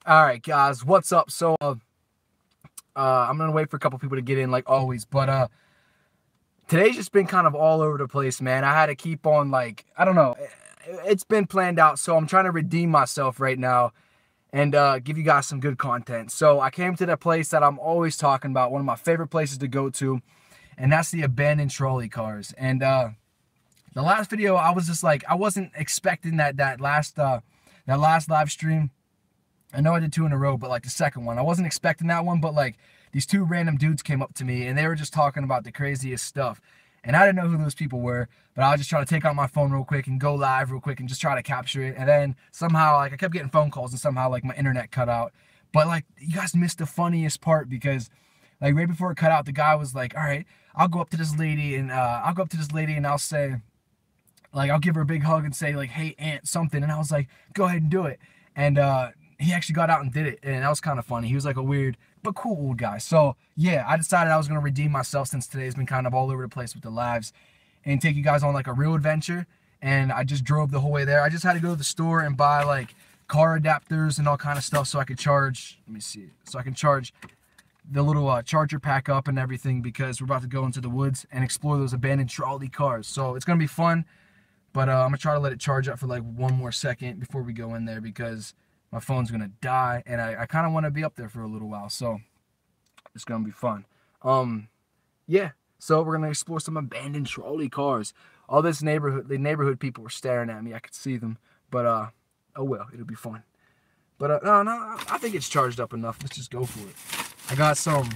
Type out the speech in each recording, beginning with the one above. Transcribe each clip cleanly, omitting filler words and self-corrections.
All right, guys, what's up? So, I'm gonna wait for a couple people to get in, like always. But today's just been kind of all over the place, man. I had to keep on, like, I don't know. It's been planned out, so I'm trying to redeem myself right now and give you guys some good content. So I came to the place that I'm always talking about, one of my favorite places to go to, and that's the abandoned trolley cars. And the last video, I was just like, I wasn't expecting that last live stream. I know I did 2 in a row, but like the second one, I wasn't expecting that one, but like these 2 random dudes came up to me and they were just talking about the craziest stuff. And I didn't know who those people were, but I was just trying to take out my phone real quick and go live real quick and just try to capture it. And then somehow, like, I kept getting phone calls and somehow, like, my internet cut out. But like, you guys missed the funniest part because, like, right before it cut out, the guy was like, all right, I'll go up to this lady and I'll say, like, I'll give her a big hug and say, like, hey, aunt, something. And I was like, go ahead and do it. And he actually got out and did it, and that was kind of funny. He was like a weird but cool old guy. So yeah, I decided I was going to redeem myself since today's been kind of all over the place with the lives and take you guys on like a real adventure. And I just drove the whole way there. I just had to go to the store and buy like car adapters and all kind of stuff so I could charge, let me see, so I can charge the little charger pack up and everything, because we're about to go into the woods and explore those abandoned trolley cars. So it's going to be fun, but I'm going to try to let it charge up for like 1 more second before we go in there, because my phone's gonna die, and I kind of want to be up there for a little while, so it's gonna be fun. Yeah, so we're gonna explore some abandoned trolley cars. All this neighborhood, the neighborhood people were staring at me. I could see them, but oh well, it'll be fun. But no, I think it's charged up enough. Let's just go for it. I got some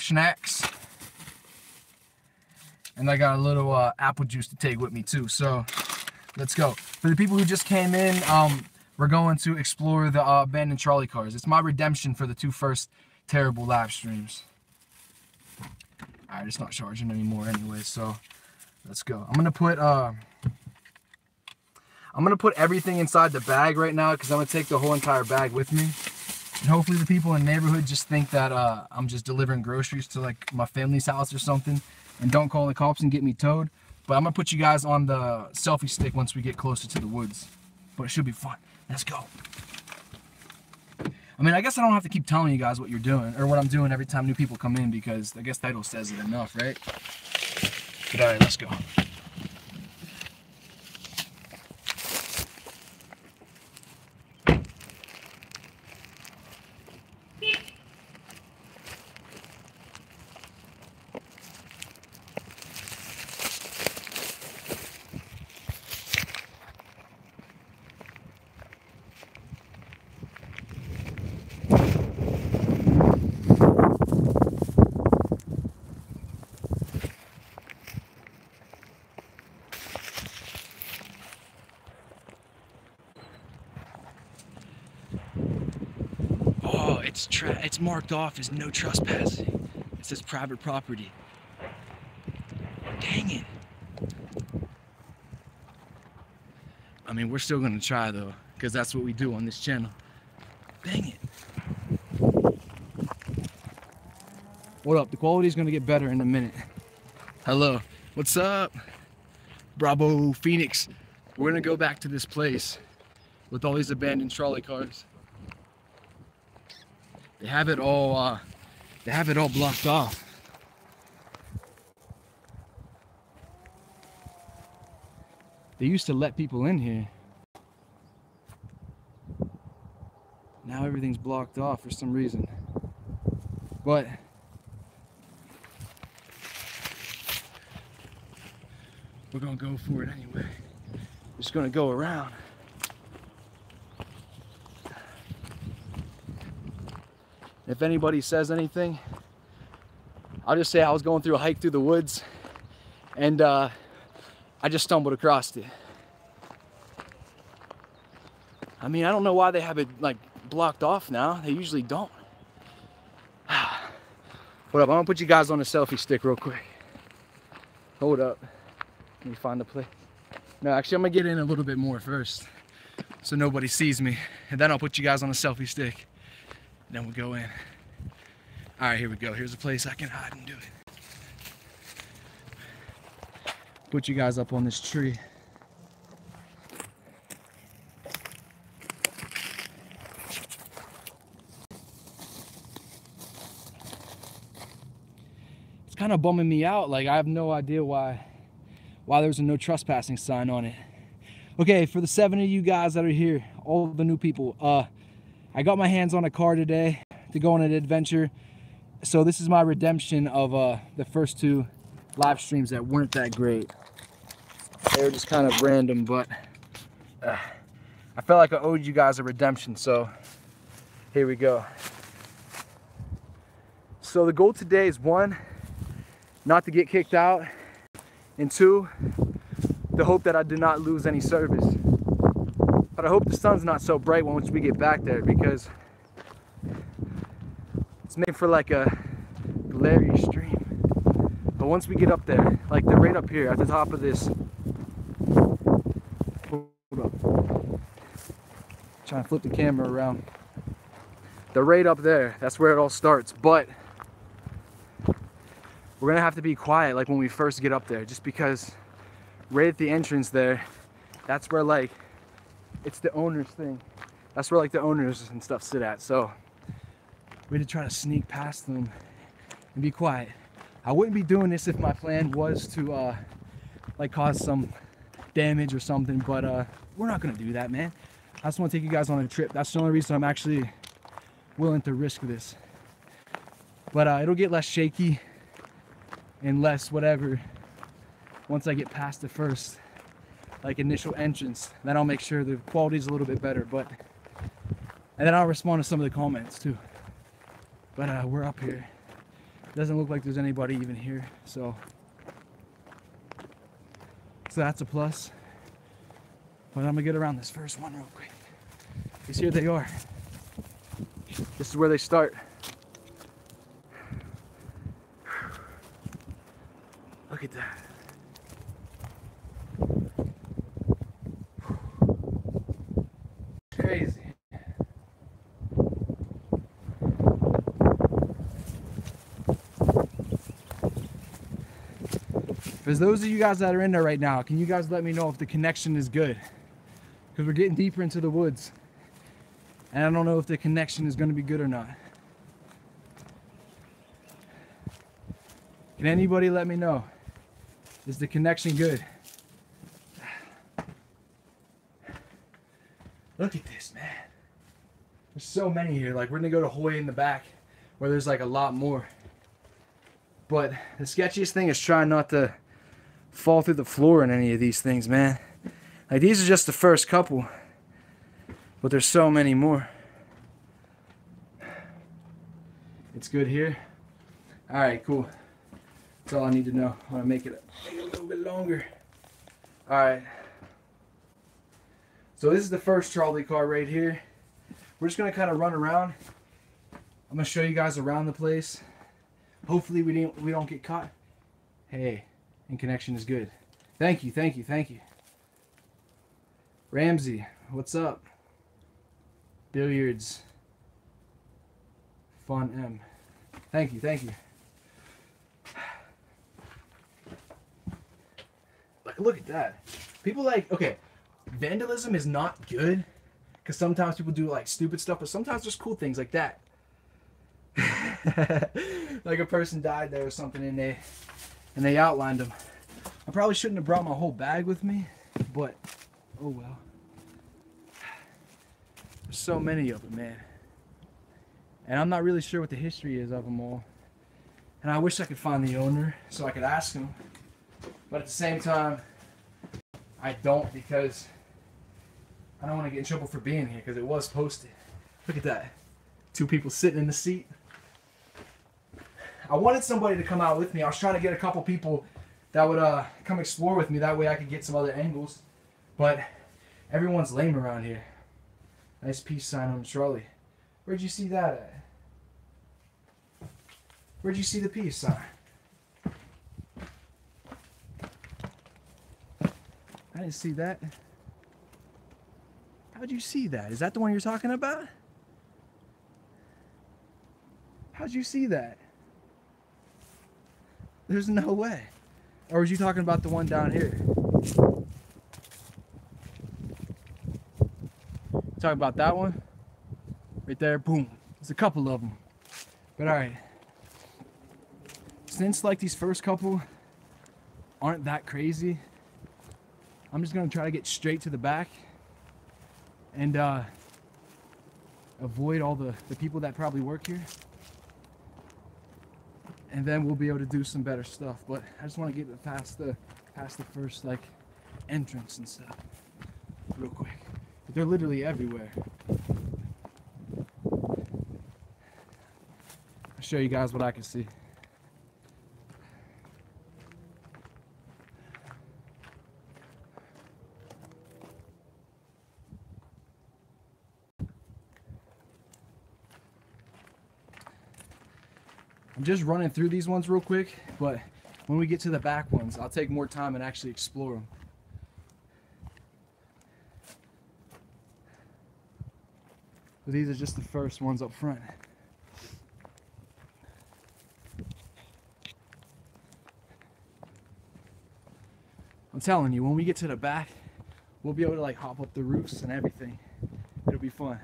snacks, and I got a little apple juice to take with me too. So let's go. For the people who just came in, we're going to explore the abandoned trolley cars. It's my redemption for the 2 first terrible live streams. Alright, it's not charging anymore anyway, so let's go. I'm gonna put everything inside the bag right now, because I'm gonna take the whole entire bag with me. And hopefully the people in the neighborhood just think that I'm just delivering groceries to like my family's house or something, and don't call the cops and get me towed. But I'm going to put you guys on the selfie stick once we get closer to the woods. But it should be fun. Let's go. I mean, I guess I don't have to keep telling you guys what you're doing, or what I'm doing every time new people come in, because I guess the title says it enough, right? But alright, let's go. It's marked off as no trespassing. It says private property. Dang it. I mean, we're still gonna try though, because that's what we do on this channel. Dang it. What up? The quality's gonna get better in a minute. Hello. What's up? Bravo, Phoenix. We're gonna go back to this place with all these abandoned trolley cars. They have it all blocked off. They used to let people in here. Now everything's blocked off for some reason. But we're gonna go for it anyway. Just gonna go around. If anybody says anything, I'll just say I was going through a hike through the woods, and I just stumbled across it. I mean, I don't know why they have it like blocked off now. They usually don't. Hold up, I'm gonna put you guys on a selfie stick real quick. Hold up. Let me find the place. No, actually, I'm gonna get in a little bit more first, so nobody sees me, and then I'll put you guys on a selfie stick. Then we'll go in. All right, here we go. Here's a place I can hide and do it. Put you guys up on this tree. kind of bumming me out. Like, I have no idea why there's a no trespassing sign on it. Okay, for the 7 of you guys that are here, all the new people, I got my hands on a car today to go on an adventure. So this is my redemption of the first 2 live streams that weren't that great. They were just kind of random, but I felt like I owed you guys a redemption, so here we go. So the goal today is 1, not to get kicked out, and 2, the hope that I do not lose any service. But I hope the sun's not so bright once we get back there, because it's made for like a glary stream. But once we get up there, like they're right up here at the top of this. Hold up. Trying to flip the camera around. They're right up there. That's where it all starts. But we're gonna have to be quiet like when we first get up there, just because right at the entrance there, that's where like it's the owner's thing. That's where like the owners and stuff sit at. So we had to try to sneak past them and be quiet. I wouldn't be doing this if my plan was to like cause some damage or something, but we're not gonna do that, man. I just want to take you guys on a trip. That's the only reason I'm actually willing to risk this. But it'll get less shaky and less whatever once I get past the first like initial entrance. Then I'll make sure the quality's a little bit better, and then I'll respond to some of the comments too. But we're up here. It doesn't look like there's anybody even here, so that's a plus. But I'm gonna get around this first one real quick, because here they are. This is where they start. Look at that. Crazy. For those of you guys that are in there right now, can you guys let me know if the connection is good? Because we're getting deeper into the woods, and I don't know if the connection is going to be good or not. Can anybody let me know? Is the connection good? Look at this, man. There's so many here. Like, we're gonna go to Hoy in the back, where there's like a lot more. But the sketchiest thing is trying not to fall through the floor in any of these things, man. Like, these are just the first couple, but there's so many more. It's good here. All right, cool. That's all I need to know. I want to make it a little bit longer. All right. So this is the first trolley car right here. We're just gonna kind of run around. I'm gonna show you guys around the place. Hopefully we don't get caught. Hey, and connection is good. Thank you, thank you, thank you. Ramsey, what's up? Billiards. Fun M. Thank you, thank you. Like, look at that. People like, okay, vandalism is not good, because sometimes people do like stupid stuff, but sometimes there's cool things like that. Like a person died there or something, and they outlined them. I probably shouldn't have brought my whole bag with me, but oh well. There's so many of them, man, and I'm not really sure what the history is of them all. And I wish I could find the owner so I could ask him, but at the same time, I don't, because I don't want to get in trouble for being here, because it was posted. Look at that. 2 people sitting in the seat. I wanted somebody to come out with me. I was trying to get a couple people that would come explore with me. That way I could get some other angles. But everyone's lame around here. Nice peace sign on the trolley. Where'd you see that at? Where'd you see the peace sign? I didn't see that. How'd you see that? Is that the one you're talking about? How'd you see that? There's no way. Or was you talking about the one down here? Talking about that one? Right there, boom. There's a couple of them. But alright. Just since like these first couple aren't that crazy, I'm just gonna try to get straight to the back and avoid all the people that probably work here, and then we'll be able to do some better stuff. But I just want to get it past the first like entrance and stuff real quick. They're literally everywhere. I'll show you guys what I can see. I'm just running through these ones real quick, but when we get to the back ones, I'll take more time and actually explore them. But these are just the first ones up front. I'm telling you, when we get to the back, we'll be able to like hop up the roofs and everything. It'll be fun.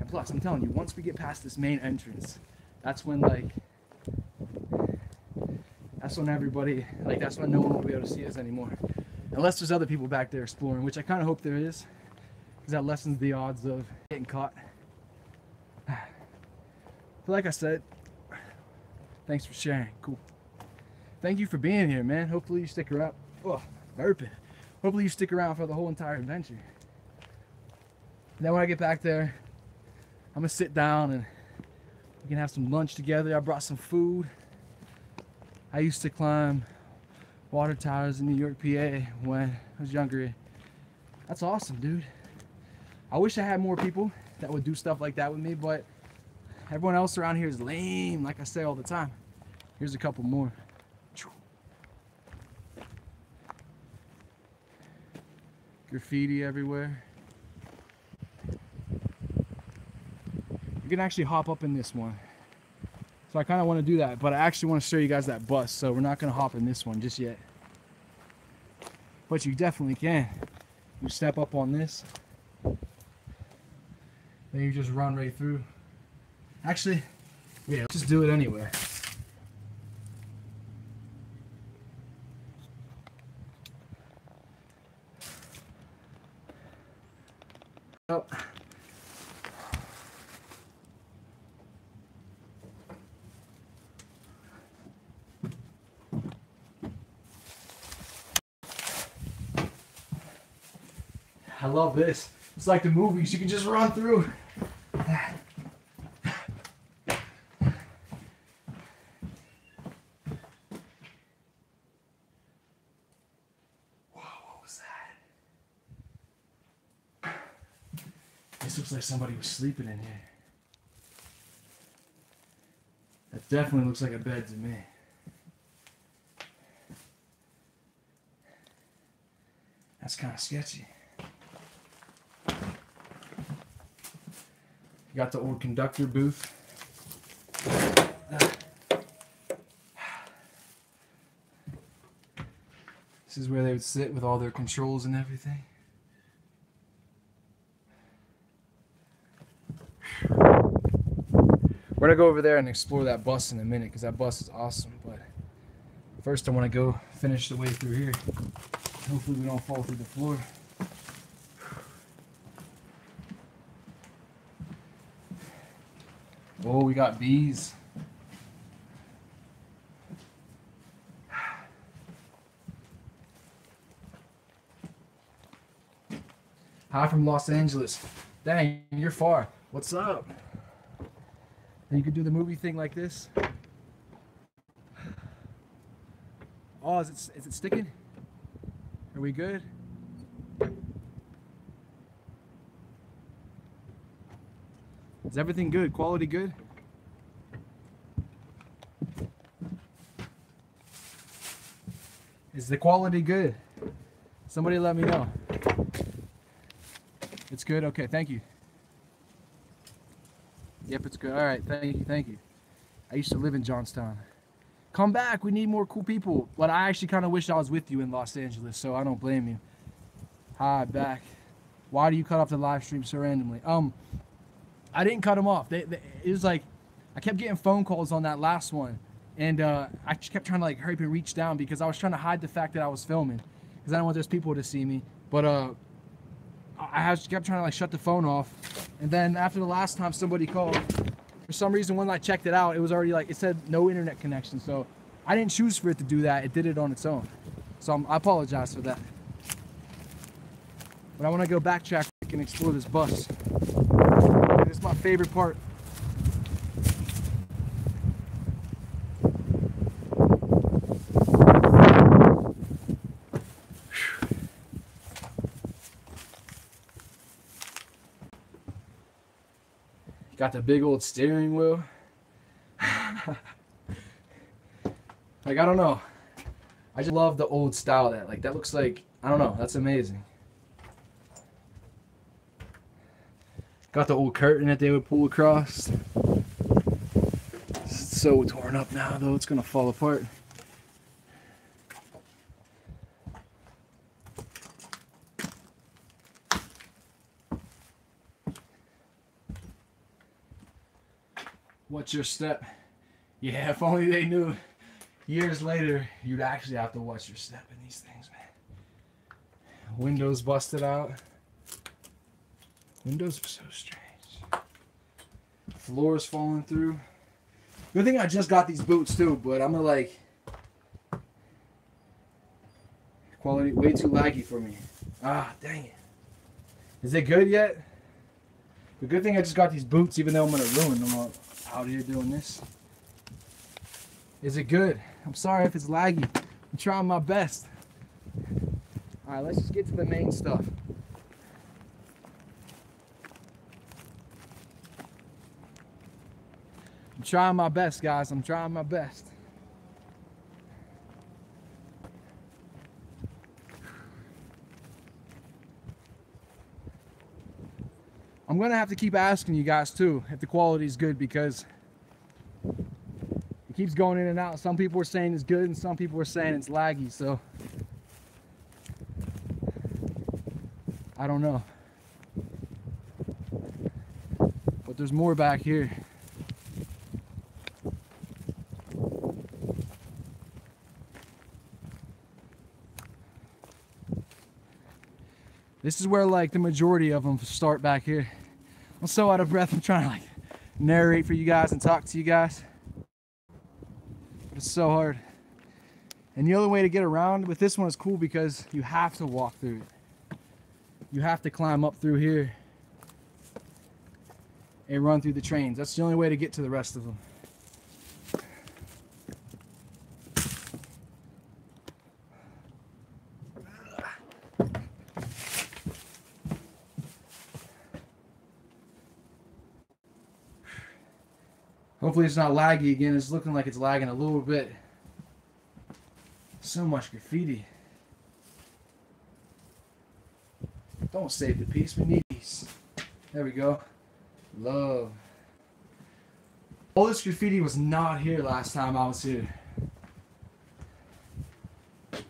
And plus, I'm telling you, once we get past this main entrance, that's when everybody, like that's when no one will be able to see us anymore. Unless there's other people back there exploring, which I kind of hope there is, because that lessens the odds of getting caught. But like I said, thanks for sharing. Cool. Thank you for being here, man. Hopefully you stick around. Oh, burping. Hopefully you stick around for the whole entire adventure. And then when I get back there, I'm gonna sit down and we can have some lunch together. I brought some food. I used to climb water towers in New York, PA when I was younger. That's awesome, dude. I wish I had more people that would do stuff like that with me, but everyone else around here is lame, like I say all the time. Here's a couple more. Graffiti everywhere. You can actually hop up in this one. So I kind of want to do that, but I actually want to show you guys that bus, so we're not going to hop in this one just yet. But you definitely can. You step up on this, then you just run right through. Actually, yeah, let's just do it anyway. Oh. I love this. It's like the movies. You can just run through. This looks like somebody was sleeping in here. That definitely looks like a bed to me. That's kind of sketchy. You got the old conductor booth. This is where they would sit with all their controls and everything. We're gonna go over there and explore that bus in a minute, because that bus is awesome. But first I want to go finish the way through here. Hopefully we don't fall through the floor. Oh, we got bees. Hi from Los Angeles. Dang, you're far. What's up? And you could do the movie thing like this. Oh, is it sticking? Are we good? Is everything good? Quality good? Is the quality good? Somebody let me know. It's good? Okay, thank you. Yep, it's good. All right, thank you. I used to live in Johnstown. Come back, we need more cool people. But I actually kind of wish I was with you in Los Angeles, so I don't blame you. Hi, back. Why do you cut off the live stream so randomly? I didn't cut them off. It was like I kept getting phone calls on that last one, and I just kept trying to like hurry up and reach down because I was trying to hide the fact that I was filming because I don't want those people to see me. But I just kept trying to like shut the phone off, and then after the last time somebody called, for some reason when I checked it out, it was already like, it said no internet connection. So I didn't choose for it to do that. It did it on its own. So I apologize for that. But I want to go backtrack and explore this bus. It's my favorite part. Got the big old steering wheel. Like, I don't know. I just love the old style of that. Like, that looks like, I don't know, that's amazing. Got the old curtain that they would pull across. It's so torn up now, though. It's gonna fall apart. Watch your step. Yeah, if only they knew years later you'd actually have to watch your step in these things, man. Windows busted out. Windows are so strange. Floors falling through. Good thing I just got these boots too, but I'm gonna like, quality way too laggy for me. Ah, dang it. Is it good yet? The good thing I just got these boots, even though I'm gonna ruin them out here doing this. Is it good? I'm sorry if it's laggy. I'm trying my best. All right, let's just get to the main stuff. I'm trying my best, guys. I'm trying my best. I'm gonna have to keep asking you guys too if the quality is good, because it keeps going in and out. Some people are saying it's good and some people are saying it's laggy, so I don't know. But there's more back here. This is where like the majority of them start back here. I'm so out of breath. I'm trying to like narrate for you guys and talk to you guys. But it's so hard. And the only way to get around with this one is cool because you have to walk through it. You have to climb up through here and run through the trains. That's the only way to get to the rest of them. Hopefully it's not laggy again. It's looking like it's lagging a little bit. So much graffiti. Don't save the peace, we need peace. There we go. Love. All this graffiti was not here last time I was here. If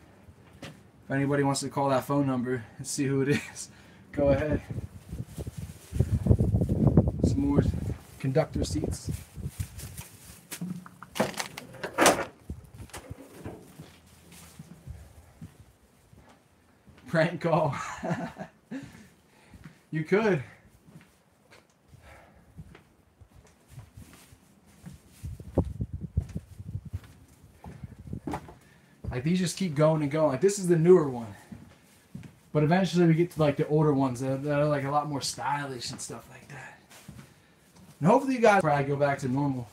anybody wants to call that phone number and see who it is, go ahead. Some more conductor seats. Prank call. You could. Like these just keep going and going. Like this is the newer one. But eventually we get to like the older ones that are like a lot more stylish and stuff like that. And hopefully you guys probably go back to normal.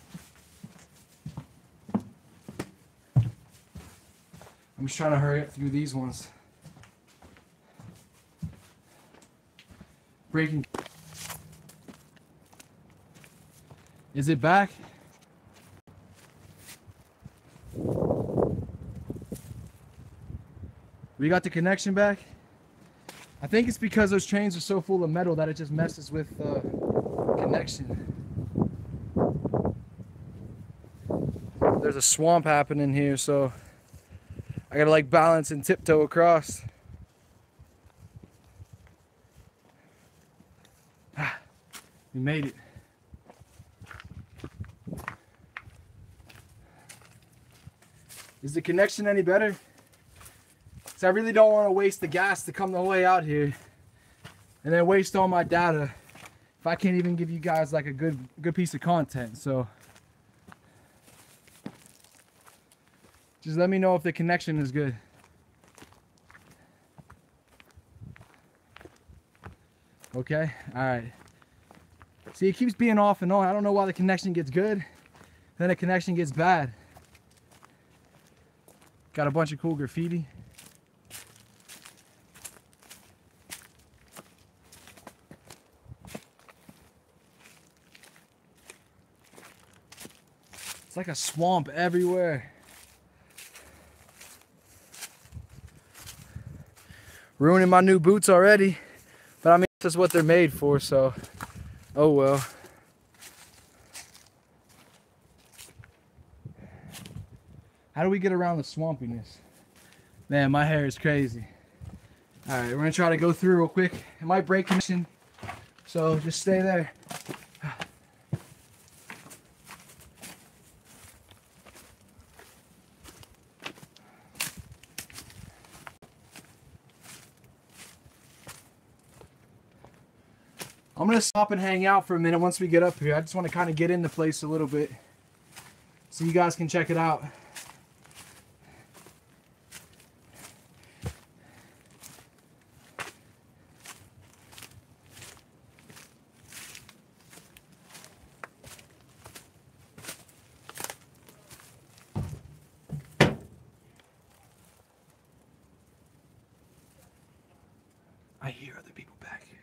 I'm just trying to hurry up through these ones. Breaking. Is it back? We got the connection back? I think it's because those trains are so full of metal that it just messes with connection. There's a swamp happening here, so I gotta like balance and tiptoe across. We made it. Is the connection any better? So I really don't want to waste the gas to come the way out here and then waste all my data if I can't even give you guys like a good piece of content. So just let me know if the connection is good. Okay, all right. See, it keeps being off and on. I don't know why the connection gets good, then the connection gets bad. Got a bunch of cool graffiti. It's like a swamp everywhere. Ruining my new boots already, but I mean, this is what they're made for, so oh well. How do we get around the swampiness? Man, my hair is crazy. All right, we're gonna try to go through real quick. It might break connection, so just stay there. I'm gonna stop and hang out for a minute once we get up here. I just want to kind of get in the place a little bit so you guys can check it out. I hear other people back here.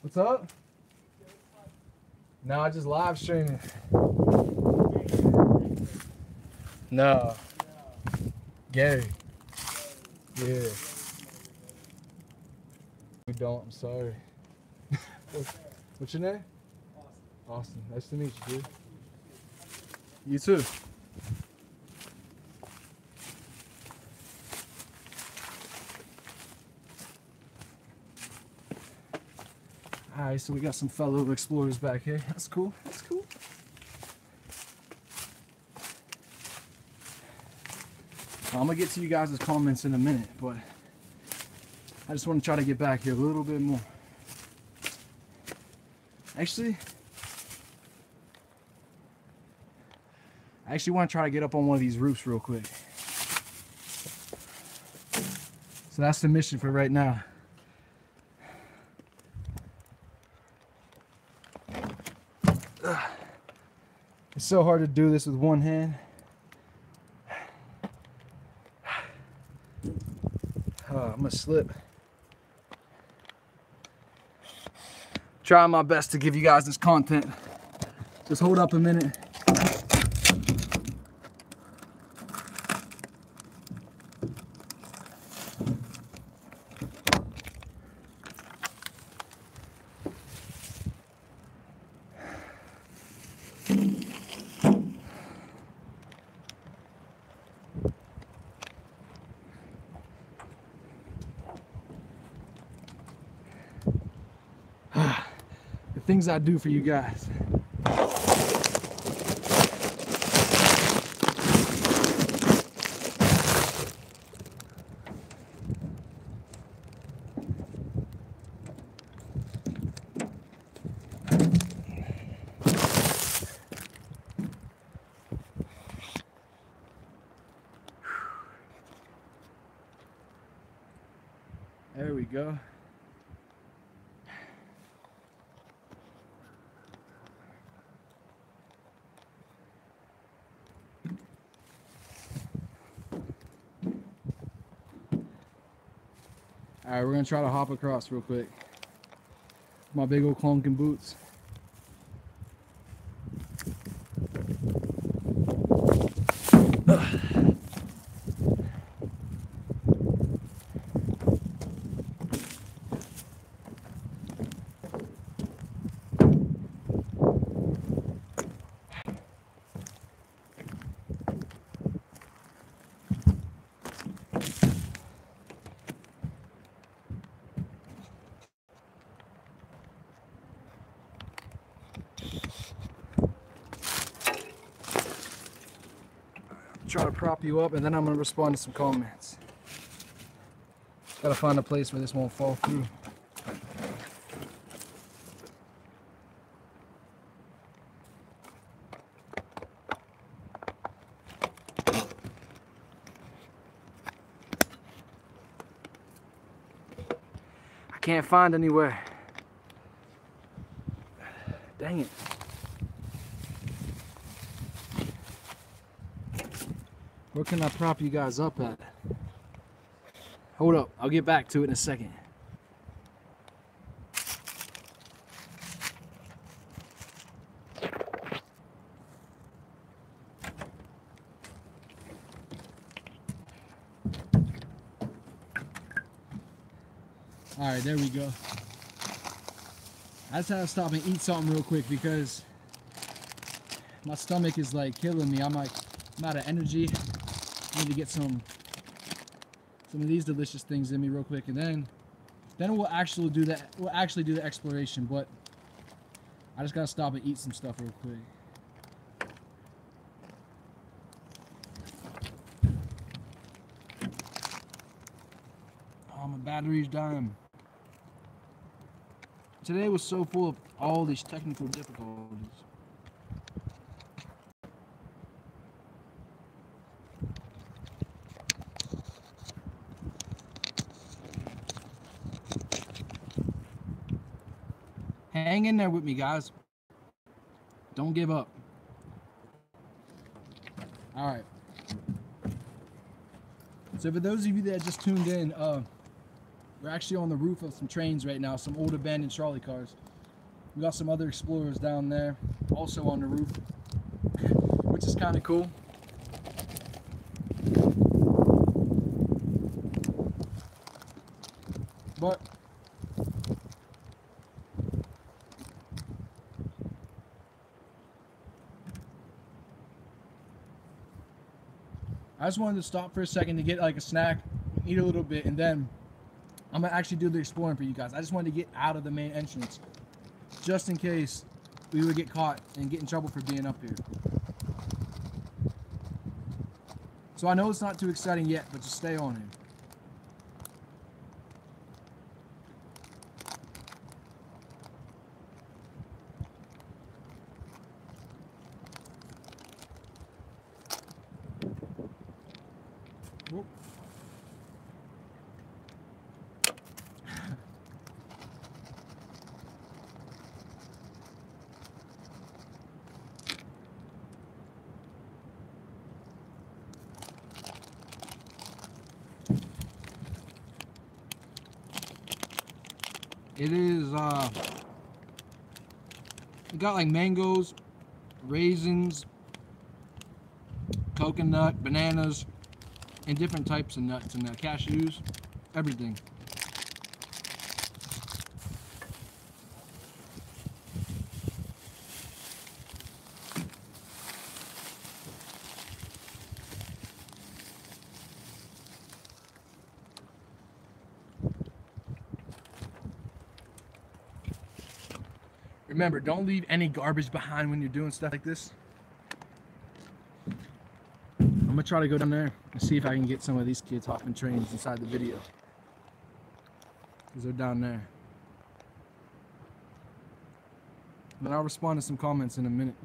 What's up? No, I just live streaming. No. Gary. Yeah. We don't, I'm sorry. What's your name? Austin. Nice to meet you, dude. You too. Alright, so we got some fellow explorers back here. That's cool. That's cool. Well, I'm gonna get to you guys' comments in a minute, but I just want to try to get back here a little bit more. Actually, I want to try to get up on one of these roofs real quick. So that's the mission for right now. It's so hard to do this with one hand. I'm gonna slip. Trying my best to give you guys this content. Just hold up a minute. The things I do for you guys. There we go. Alright, we're gonna try to hop across real quick. My big old clunking boots. try to prop you up, and then I'm gonna respond to some comments. Gotta find a place where this won't fall through. I can't find anywhere. Dang it. Where can I prop you guys up at? Hold up, I'll get back to it in a second. All right, there we go. I just had to stop and eat something real quick because my stomach is like killing me. I'm out of energy. I need to get some of these delicious things in me real quick, and then we'll actually do that. We'll actually do the exploration. But I just gotta stop and eat some stuff real quick. Oh, my battery's dying. Today was so full of all these technical difficulties. Hang in there with me, guys. Don't give up. All right. So for those of you that just tuned in, we're actually on the roof of some trains right now, some old abandoned trolley cars. We got some other explorers down there, also on the roof, which is kind of cool. But I just wanted to stop for a second to get like a snack, eat a little bit, and then I'm gonna actually do the exploring for you guys. I just wanted to get out of the main entrance, just in case we would get caught and get in trouble for being up here. So I know it's not too exciting yet, but just stay on here. Whoop. It is, we got like mangoes, raisins, coconut, bananas, and different types of nuts and cashews, everything. Remember, don't leave any garbage behind when you're doing stuff like this. I'm gonna try to go down there and see if I can get some of these kids hopping trains inside the video, because they're down there. But I'll respond to some comments in a minute.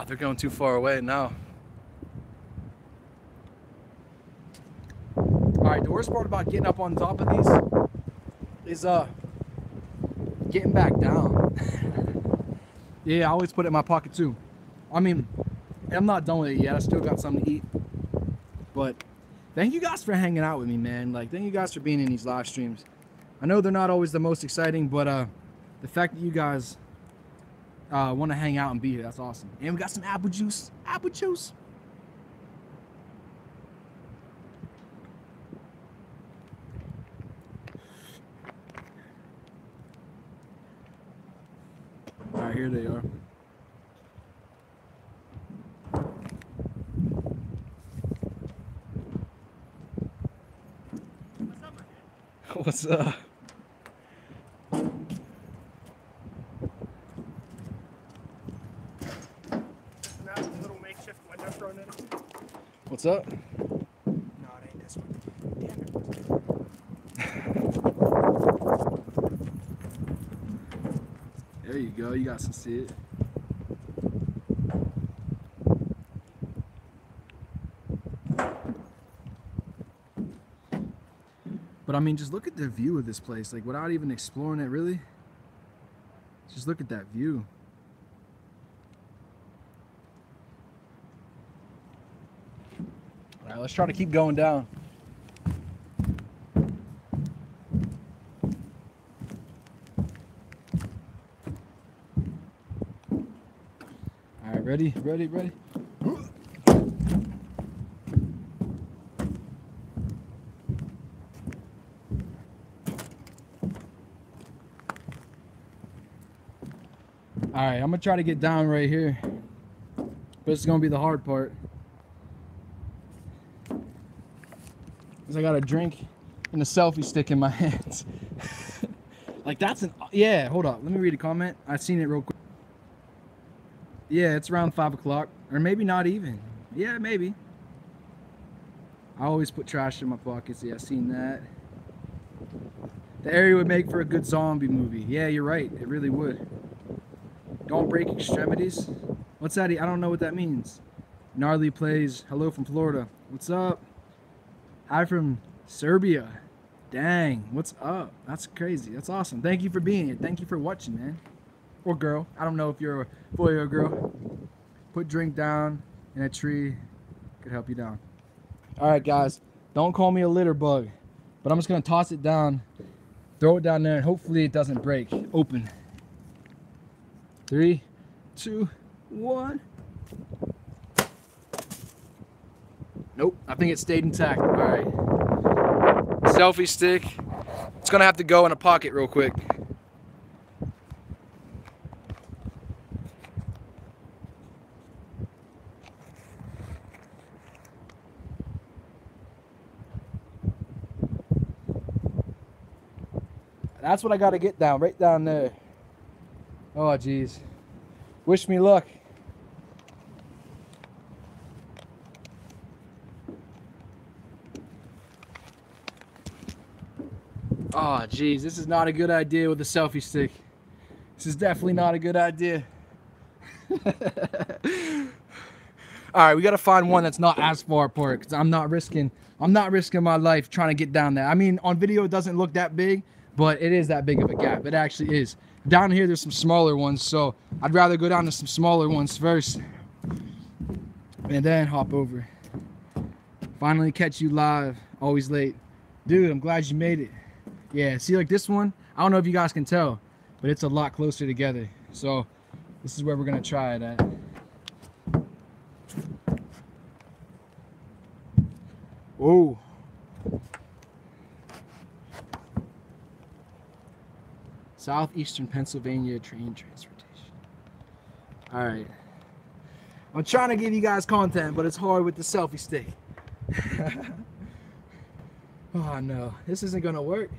They're going too far away now. Alright, the worst part about getting up on top of these is getting back down. Yeah, I always put it in my pocket too. I mean, I'm not done with it yet. I still got something to eat. But thank you guys for hanging out with me, man. Like, thank you guys for being in these live streams. I know they're not always the most exciting, but the fact that you guys want to hang out and be here, that's awesome. And we got some apple juice. Apple juice. All right, here they are. What's up? What's up? No, it ain't this one. Damn it. There you go. You got some sit. But I mean, just look at the view of this place. Like, without even exploring it, really. Just look at that view. All right, let's try to keep going down. All right, ready? All right, I'm gonna try to get down right here, but it's gonna be the hard part. Cause I got a drink and a selfie stick in my hands. Like that's an, yeah, hold up. Let me read a comment. I've seen it real quick. Yeah, it's around 5 o'clock, or maybe not even. Yeah, maybe. I always put trash in my pockets. Yeah, I've seen that. The area would make for a good zombie movie. Yeah, you're right. It really would. Don't break extremities. What's that? I don't know what that means. Gnarly plays. Hello from Florida. What's up? Hi from Serbia. Dang, what's up? That's crazy. That's awesome. Thank you for being here. Thank you for watching, man. Or girl. I don't know if you're a boy or a girl. Put drink down in a tree. Could help you down. All right, guys. Don't call me a litter bug. But I'm just going to toss it down. Throw it down there, and hopefully it doesn't break. Open. 3, 2, 1. Nope, I think it stayed intact. All right. Selfie stick. It's gonna have to go in a pocket real quick. That's what I gotta get down, right down there. Oh, geez. Wish me luck. Oh, geez, this is not a good idea with the selfie stick. This is definitely not a good idea. All right, we gotta find one that's not as far apart, because I'm not risking my life trying to get down there. I mean, on video it doesn't look that big, but it is that big of a gap. It actually is. Down here there's some smaller ones, so I'd rather go down to some smaller ones first and then hop over. Finally catch you live. Always late. Dude, I'm glad you made it. Yeah, see, like this one, I don't know if you guys can tell, but it's a lot closer together. So this is where we're gonna try it at. Whoa. Southeastern Pennsylvania train transportation. All right. I'm trying to give you guys content, but it's hard with the selfie stick. Oh no, this isn't gonna work.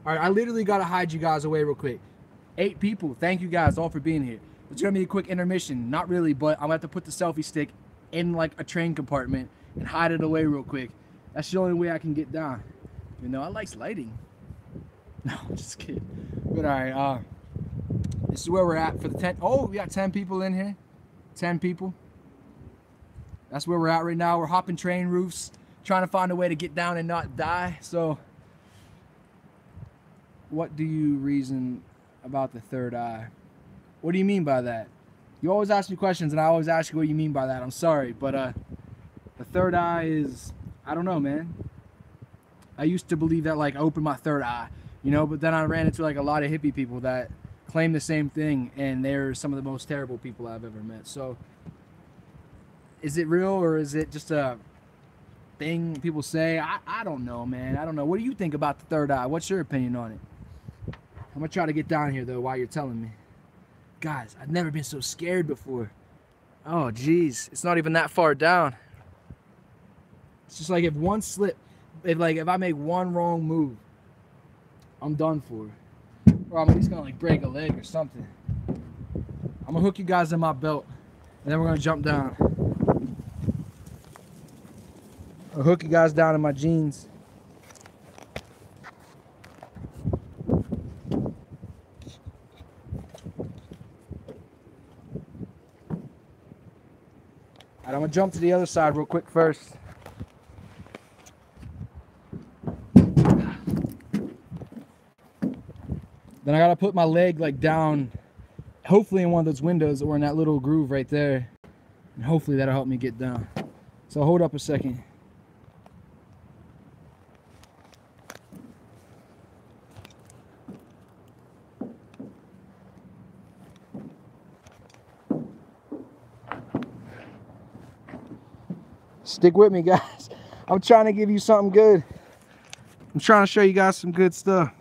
All right, I literally gotta hide you guys away real quick. 8 people, thank you guys all for being here. It's gonna be a quick intermission. Not really, but I'm gonna have to put the selfie stick in like a train compartment and hide it away real quick. That's the only way I can get down. You know, I like lighting. No, I'm just kidding. But all right, this is where we're at for the 10. Oh, we got 10 people in here. 10 people. That's where we're at right now. We're hopping train roofs, trying to find a way to get down and not die. So, what do you reason about the third eye? What do you mean by that? You always ask me questions, and I always ask you what you mean by that. I'm sorry, but the third eye is, I don't know, man. I used to believe that, like, I opened my third eye, you know, but then I ran into like a lot of hippie people that claim the same thing, and they're some of the most terrible people I've ever met. So, is it real, or is it just a thing people say? I don't know, man. I don't know. What do you think about the third eye? What's your opinion on it? I'm gonna try to get down here though while you're telling me. Guys, I've never been so scared before. Oh geez, it's not even that far down. It's just like if one slip, if I make one wrong move, I'm done for. Or I'm at least gonna like break a leg or something. I'm gonna hook you guys in my belt, and then we're gonna jump down. I'll hook you guys down in my jeans. Alright, I'm gonna jump to the other side real quick first. Then I gotta put my leg like down, hopefully in one of those windows or in that little groove right there. And hopefully that'll help me get down. So hold up a second. Stick with me, guys. I'm trying to give you something good. I'm trying to show you guys some good stuff.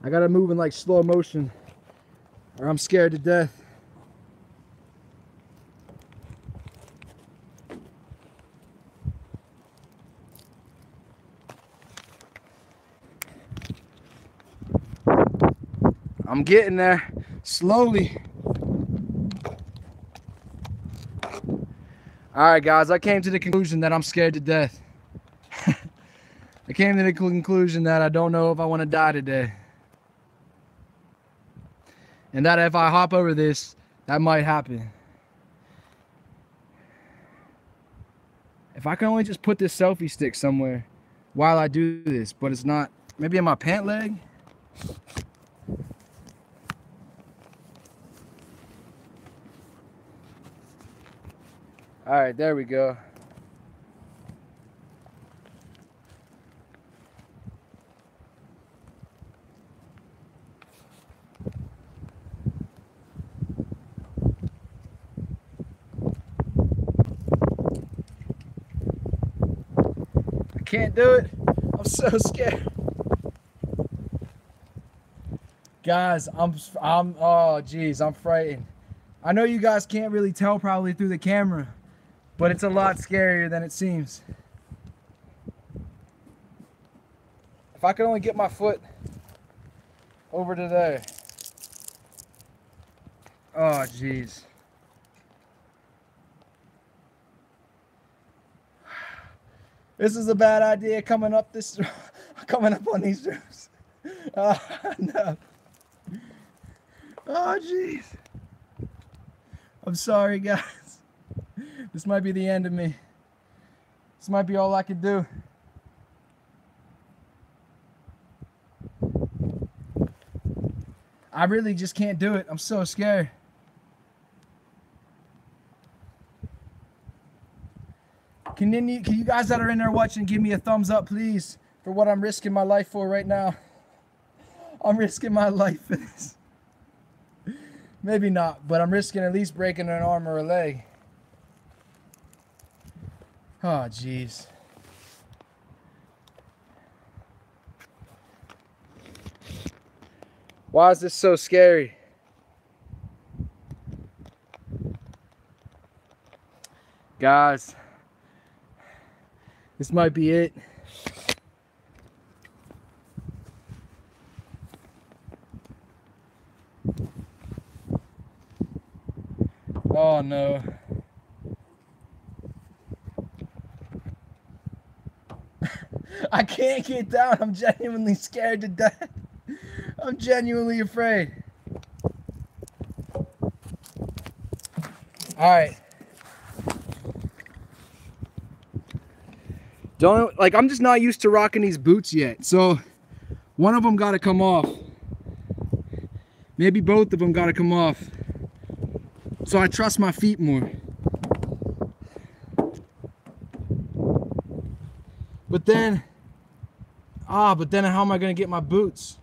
I gotta move in like slow motion or I'm scared to death. I'm getting there slowly. Alright guys, I came to the conclusion that I'm scared to death. I came to the conclusion that I don't know if I want to die today. And that if I hop over this, that might happen. If I can only just put this selfie stick somewhere while I do this, but it's not, maybe in my pant leg? All right, there we go. I can't do it. I'm so scared. Guys, oh geez, I'm frightened. I know you guys can't really tell probably through the camera, but it's a lot scarier than it seems. If I could only get my foot over to there. Oh jeez. This is a bad idea coming up this, coming up on these roofs. Oh no. Oh jeez. I'm sorry guys. This might be the end of me. This might be all I can do. I really just can't do it. I'm so scared. Can you guys that are in there watching give me a thumbs up, please, for what I'm risking my life for right now? I'm risking my life for this. Maybe not, but I'm risking at least breaking an arm or a leg. Oh, jeez. Why is this so scary? Guys, this might be it. Oh no. I can't get down. I'm genuinely scared to death. I'm genuinely afraid. Alright. I'm just not used to rocking these boots yet. So one of them got to come off. Maybe both of them got to come off. So I trust my feet more. But then how am I going to get my boots?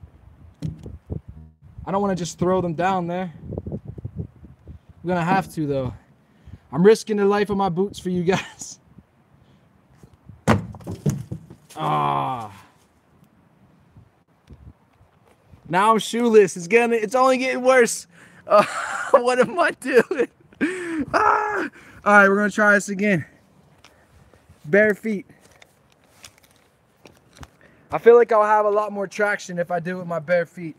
I don't want to just throw them down there. I'm going to have to though. I'm risking the life of my boots for you guys. Ah. Now I'm shoeless. It's only getting worse. What am I doing? Ah. All right, we're gonna try this again. Bare feet. I feel like I'll have a lot more traction if I do it with my bare feet.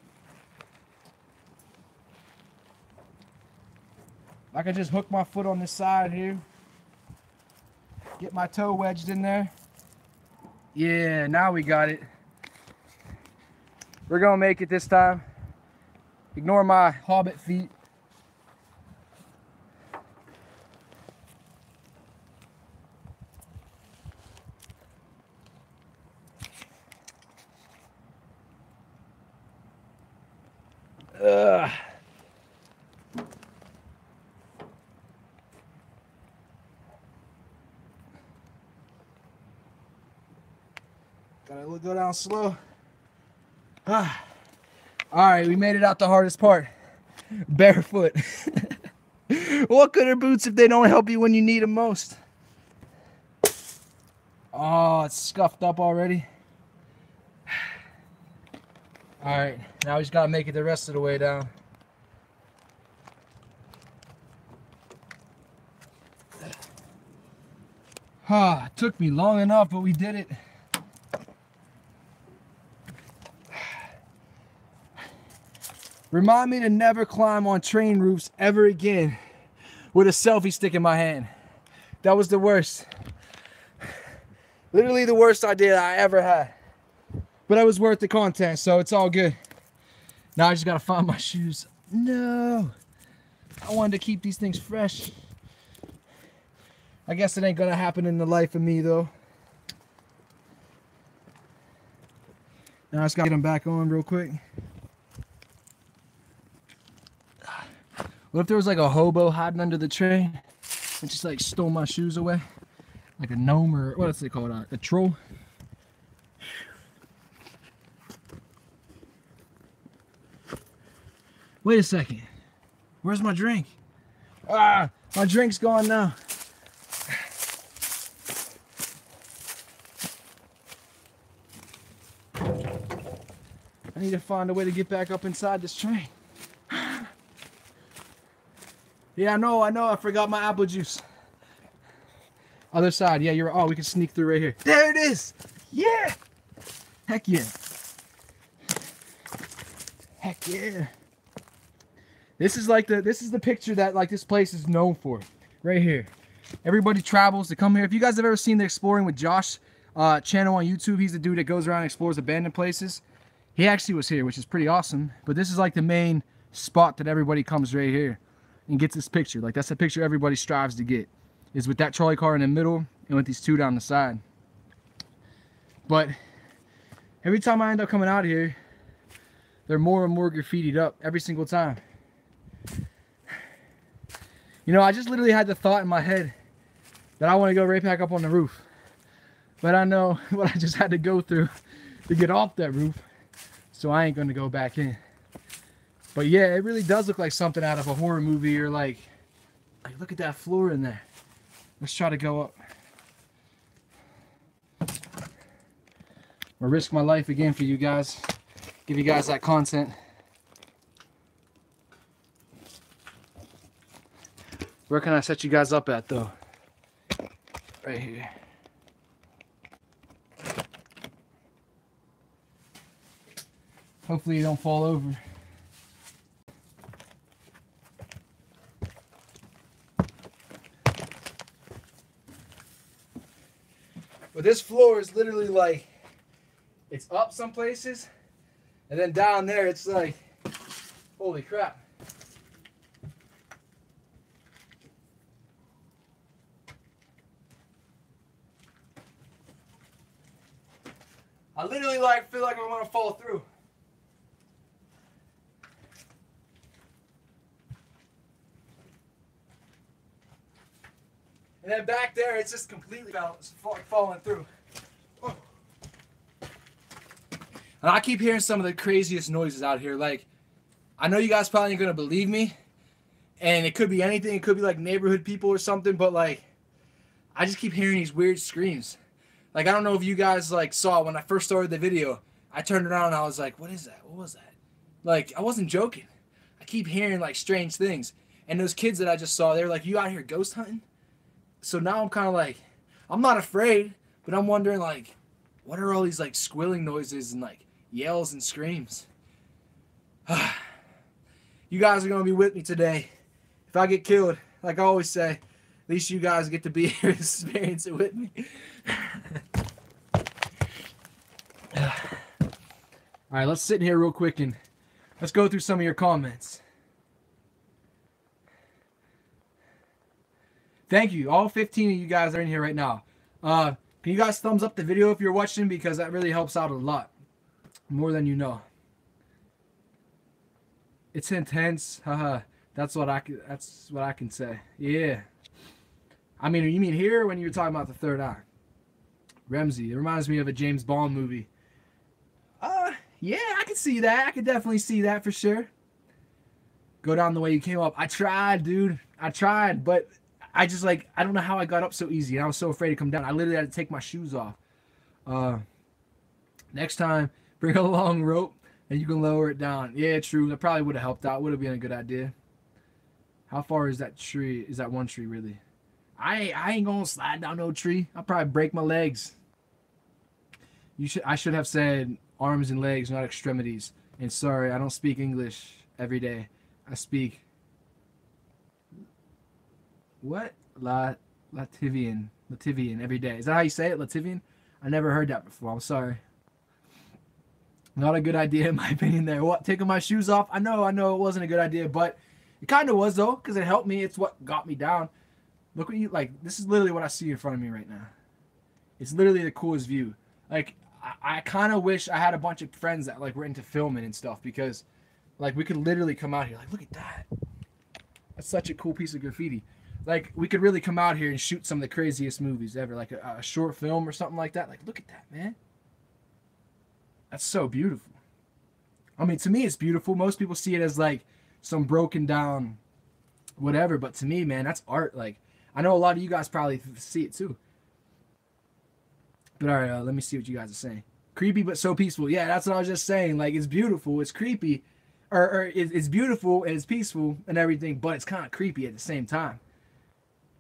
I can just hook my foot on this side here. Get my toe wedged in there. Yeah, now we got it. We're gonna make it this time. Ignore my hobbit feet. Ugh. Gotta go down slow. Ah. All right, we made it out the hardest part. Barefoot. What good are boots if they don't help you when you need them most? Oh, it's scuffed up already. All right, now we just gotta make it the rest of the way down. Ah, it took me long enough, but we did it. Remind me to never climb on train roofs ever again with a selfie stick in my hand. That was the worst. Literally the worst idea I ever had. But it was worth the content, so it's all good. Now I just gotta find my shoes. No. I wanted to keep these things fresh. I guess it ain't gonna happen in the life of me though. Now I just gotta get them back on real quick. What if there was like a hobo hiding under the train and just like stole my shoes away? Like a gnome or what's they called? A troll? Wait a second. Where's my drink? Ah, my drink's gone now. I need to find a way to get back up inside this train. Yeah, I know, I forgot my apple juice. Other side, yeah, you're, oh, we can sneak through right here. There it is! Yeah! Heck yeah. Heck yeah. This is the picture that like this place is known for. Right here. Everybody travels to come here. If you guys have ever seen the Exploring with Josh channel on YouTube, he's the dude that goes around and explores abandoned places. He actually was here, which is pretty awesome. But this is like the main spot that everybody comes right here and gets this picture. Like that's the picture everybody strives to get, is with that trolley car in the middle and with these two down the side. But every time I end up coming out here, they're more and more graffitied up every single time. You know, I just literally had the thought in my head that I want to go right back up on the roof. But I know what I just had to go through to get off that roof, so I ain't going to go back in. But yeah, it really does look like something out of a horror movie, or like look at that floor in there. Let's try to go up. I'll risk my life again for you guys. Give you guys that content. Where can I set you guys up at though? Right here. Hopefully you don't fall over. But this floor is literally like, it's up some places, and then down there it's like, holy crap. I literally feel like I'm gonna fall through. And then back there, it's just completely falling through. Oh. And I keep hearing some of the craziest noises out here. Like, I know you guys probably ain't gonna believe me, and it could be anything. It could be like neighborhood people or something, but like, I just keep hearing these weird screams. Like, I don't know if you guys like saw when I first started the video, I turned around and I was like, what is that? What was that? Like, I wasn't joking. I keep hearing like strange things. And those kids that I just saw, they're like, "You out here ghost hunting?" So now I'm kind of like, I'm not afraid, but I'm wondering like, what are all these like squealing noises and like yells and screams? You guys are gonna be with me today. If I get killed, like I always say, at least you guys get to be here and experience it with me. All right, let's sit in here real quick and let's go through some of your comments. Thank you. All 15 of you guys are in here right now. Can you guys thumbs up the video if you're watching, because that really helps out a lot. More than you know. It's intense. Haha. That's what I can say. Yeah. I mean, you mean here when you were talking about the third eye? Ramsey. It reminds me of a James Bond movie. Yeah, I can see that. I could definitely see that for sure. Go down the way you came up. I tried, dude. I tried, but I just like, I don't know how I got up so easy. And I was so afraid to come down. I literally had to take my shoes off. Next time, bring a long rope and you can lower it down. Yeah, true. That probably would have helped out. Would have been a good idea. How far is that tree? Is that one tree really? I ain't gonna slide down no tree. I'll probably break my legs. I should have said arms and legs, not extremities. And sorry, I don't speak English every day. I speak what? Latvian every day. Is that how you say it? Latvian? I never heard that before. I'm sorry. Not a good idea in my opinion there. What? Taking my shoes off? I know it wasn't a good idea, but it kind of was though, because it helped me. It's what got me down. Look what you like. This is literally what I see in front of me right now. It's literally the coolest view. Like, I kind of wish I had a bunch of friends that like were into filming and stuff, because like we could literally come out here. Like, look at that. That's such a cool piece of graffiti. Like, we could really come out here and shoot some of the craziest movies ever, like a short film or something like that. Like, look at that, man. That's so beautiful. I mean, to me, it's beautiful. Most people see it as like some broken down whatever, but to me, man, that's art. Like, I know a lot of you guys probably see it too. But all right, let me see what you guys are saying. Creepy but so peaceful. Yeah, that's what I was just saying. Like, it's beautiful, it's creepy, or it's beautiful and it's peaceful and everything, but it's kind of creepy at the same time.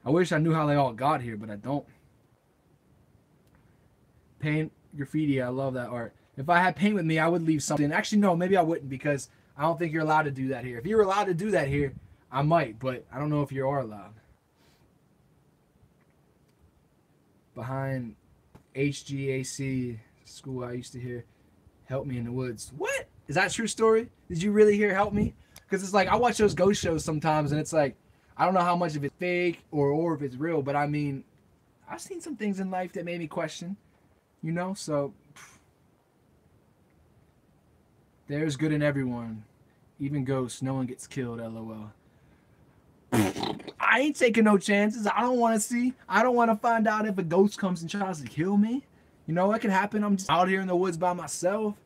I wish I knew how they all got here, but I don't. Paint, graffiti, I love that art. If I had paint with me, I would leave something. Actually, no, maybe I wouldn't, because I don't think you're allowed to do that here. If you were allowed to do that here, I might, but I don't know if you are allowed. Behind HGAC school I used to hear, "Help me in the woods." What? Is that a true story? Did you really hear "help me"? Because it's like, I watch those ghost shows sometimes, and it's like, I don't know how much of it's fake or if it's real, but I mean, I've seen some things in life that made me question, you know? So, there's good in everyone. Even ghosts, no one gets killed, LOL. I ain't taking no chances. I don't want to see. I don't want to find out if a ghost comes and tries to kill me. You know, what could happen? I'm just out here in the woods by myself.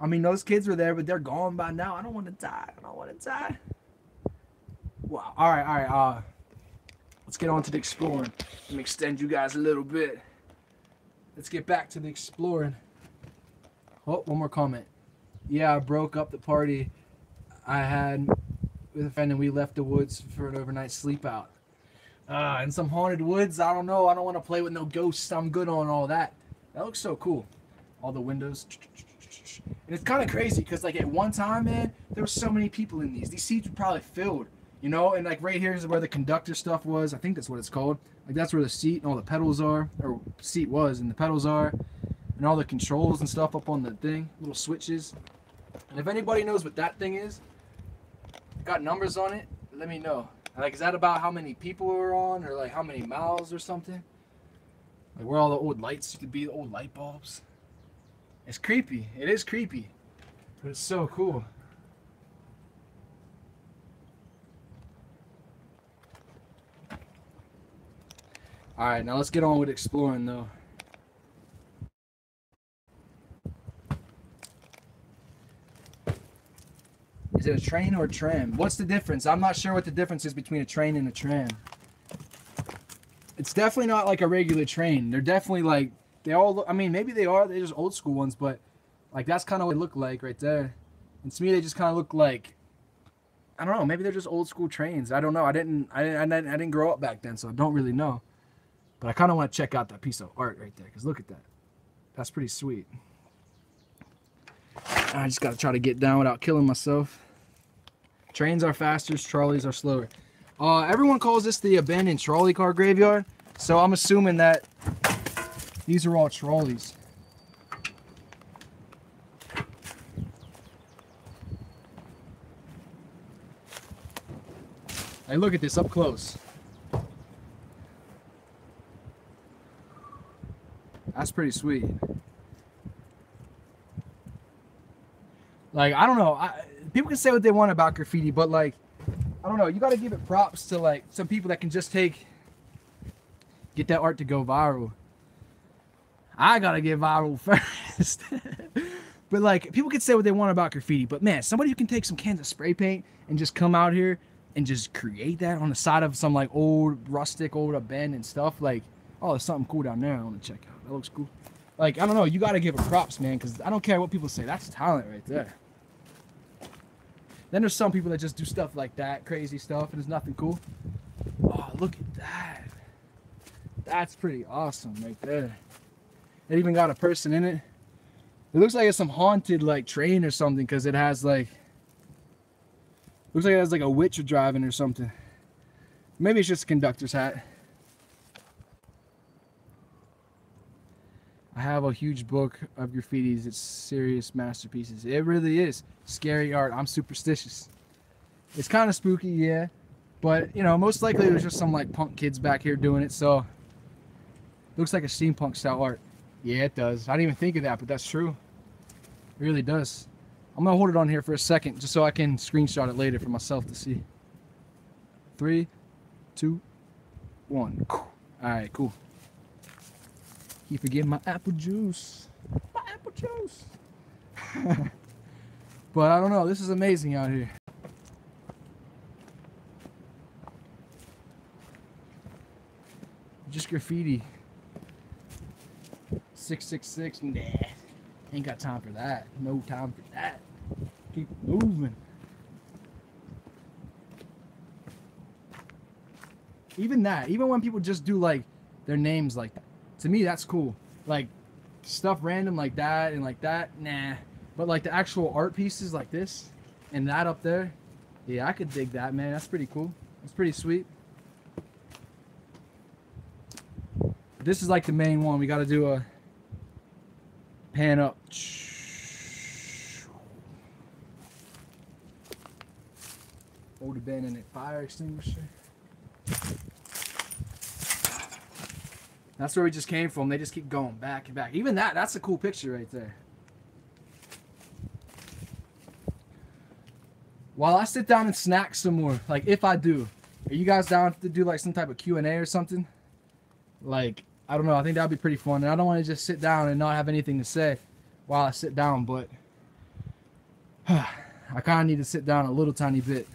I mean, those kids were there, but they're gone by now. I don't want to die. I don't want to die. Wow. All right. Let's get on to the exploring. Let me extend you guys a little bit. Let's get back to the exploring. Oh, one more comment. Yeah, I broke up the party I had with a friend, and we left the woods for an overnight sleep out. In some haunted woods, I don't know. I don't want to play with no ghosts. I'm good on all that. That looks so cool. All the windows. And it's kind of crazy because, like, at one time, man, there were so many people in these. These seats were probably filled, you know? And, like, right here is where the conductor stuff was. I think that's what it's called. Like, that's where the seat and all the pedals are. Or seat was and the pedals are. And all the controls and stuff up on the thing. Little switches. And if anybody knows what that thing is, got numbers on it, let me know. Like, is that about how many people are on, or like how many miles or something? Like where all the old lights could be, the old light bulbs. It's creepy. It is creepy, but it's so cool. All right, now let's get on with exploring though. Is it a train or a tram? What's the difference? I'm not sure what the difference is between a train and a tram. It's definitely not like a regular train. They're definitely like, they all look, I mean, maybe they are. They're just old school ones, but like that's kind of what they look like right there. And to me, they just kind of look like, I don't know, maybe they're just old school trains. I don't know. I didn't grow up back then, so I don't really know. But I kind of want to check out that piece of art right there, because look at that. That's pretty sweet. I just got to try to get down without killing myself. Trains are faster, trolleys are slower. Everyone calls this the abandoned trolley car graveyard, so I'm assuming that these are all trolleys. Hey, look at this up close. That's pretty sweet. Like, I don't know. People can say what they want about graffiti, but like, I don't know. You got to give it props to like some people that can just get that art to go viral. I gotta get viral first. But like, people can say what they want about graffiti, but man, somebody who can take some cans of spray paint and just come out here and just create that on the side of some like old rustic, old abandoned stuff, like, oh, there's something cool down there I want to check out. That looks cool. Like, I don't know, you got to give it props, man, because I don't care what people say. That's talent right there. Then there's some people that just do stuff like that, crazy stuff, and there's nothing cool. Oh, look at that. That's pretty awesome right there. It even got a person in it. It looks like it's some haunted like train or something, because it has like, looks like it has like a witch driving or something. Maybe it's just a conductor's hat. I have a huge book of graffitis. It's serious masterpieces. It really is scary art. I'm superstitious. It's kind of spooky, yeah, but you know, most likely there's just some like punk kids back here doing it. So looks like a steampunk style art. Yeah, it does. I didn't even think of that, but that's true. It really does. I'm gonna hold it on here for a second just so I can screenshot it later for myself to see. 3, 2, 1. All right, cool. Keep forgetting my apple juice. My apple juice. But I don't know. This is amazing out here. Just graffiti. 666. Nah. Ain't got time for that. No time for that. Keep moving. Even that. Even when people just do like their names like that. To me, that's cool. Like, stuff random like that and like that, nah. But like the actual art pieces like this and that up there, yeah, I could dig that, man. That's pretty cool. That's pretty sweet. This is like the main one. We got to do a pan up. Old abandoned fire extinguisher. That's where we just came from. They just keep going back and back. Even that's a cool picture right there. While I sit down and snack some more, like if I do, are you guys down to do like some type of Q&A or something? Like, I don't know. I think that'd be pretty fun. And I don't want to just sit down and not have anything to say while I sit down, but I kind of need to sit down a little tiny bit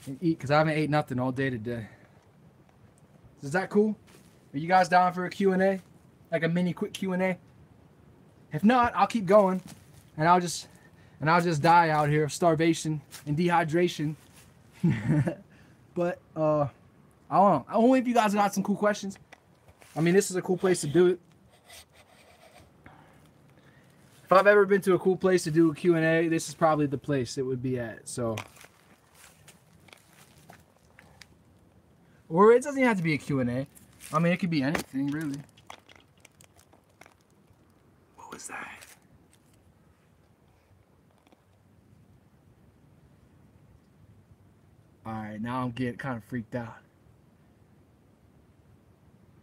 and eat because I haven't ate nothing all day today. Is that cool? Are you guys down for a Q&A? Like a mini quick Q&A? If not, I'll keep going and I'll just die out here of starvation and dehydration. But I don't know. Only if you guys got some cool questions. I mean, this is a cool place to do it. If I've ever been to a cool place to do a Q&A, this is probably the place it would be at. So, or it doesn't have to be a Q&A. I mean, it could be anything, really. What was that? Alright, now I'm getting kind of freaked out.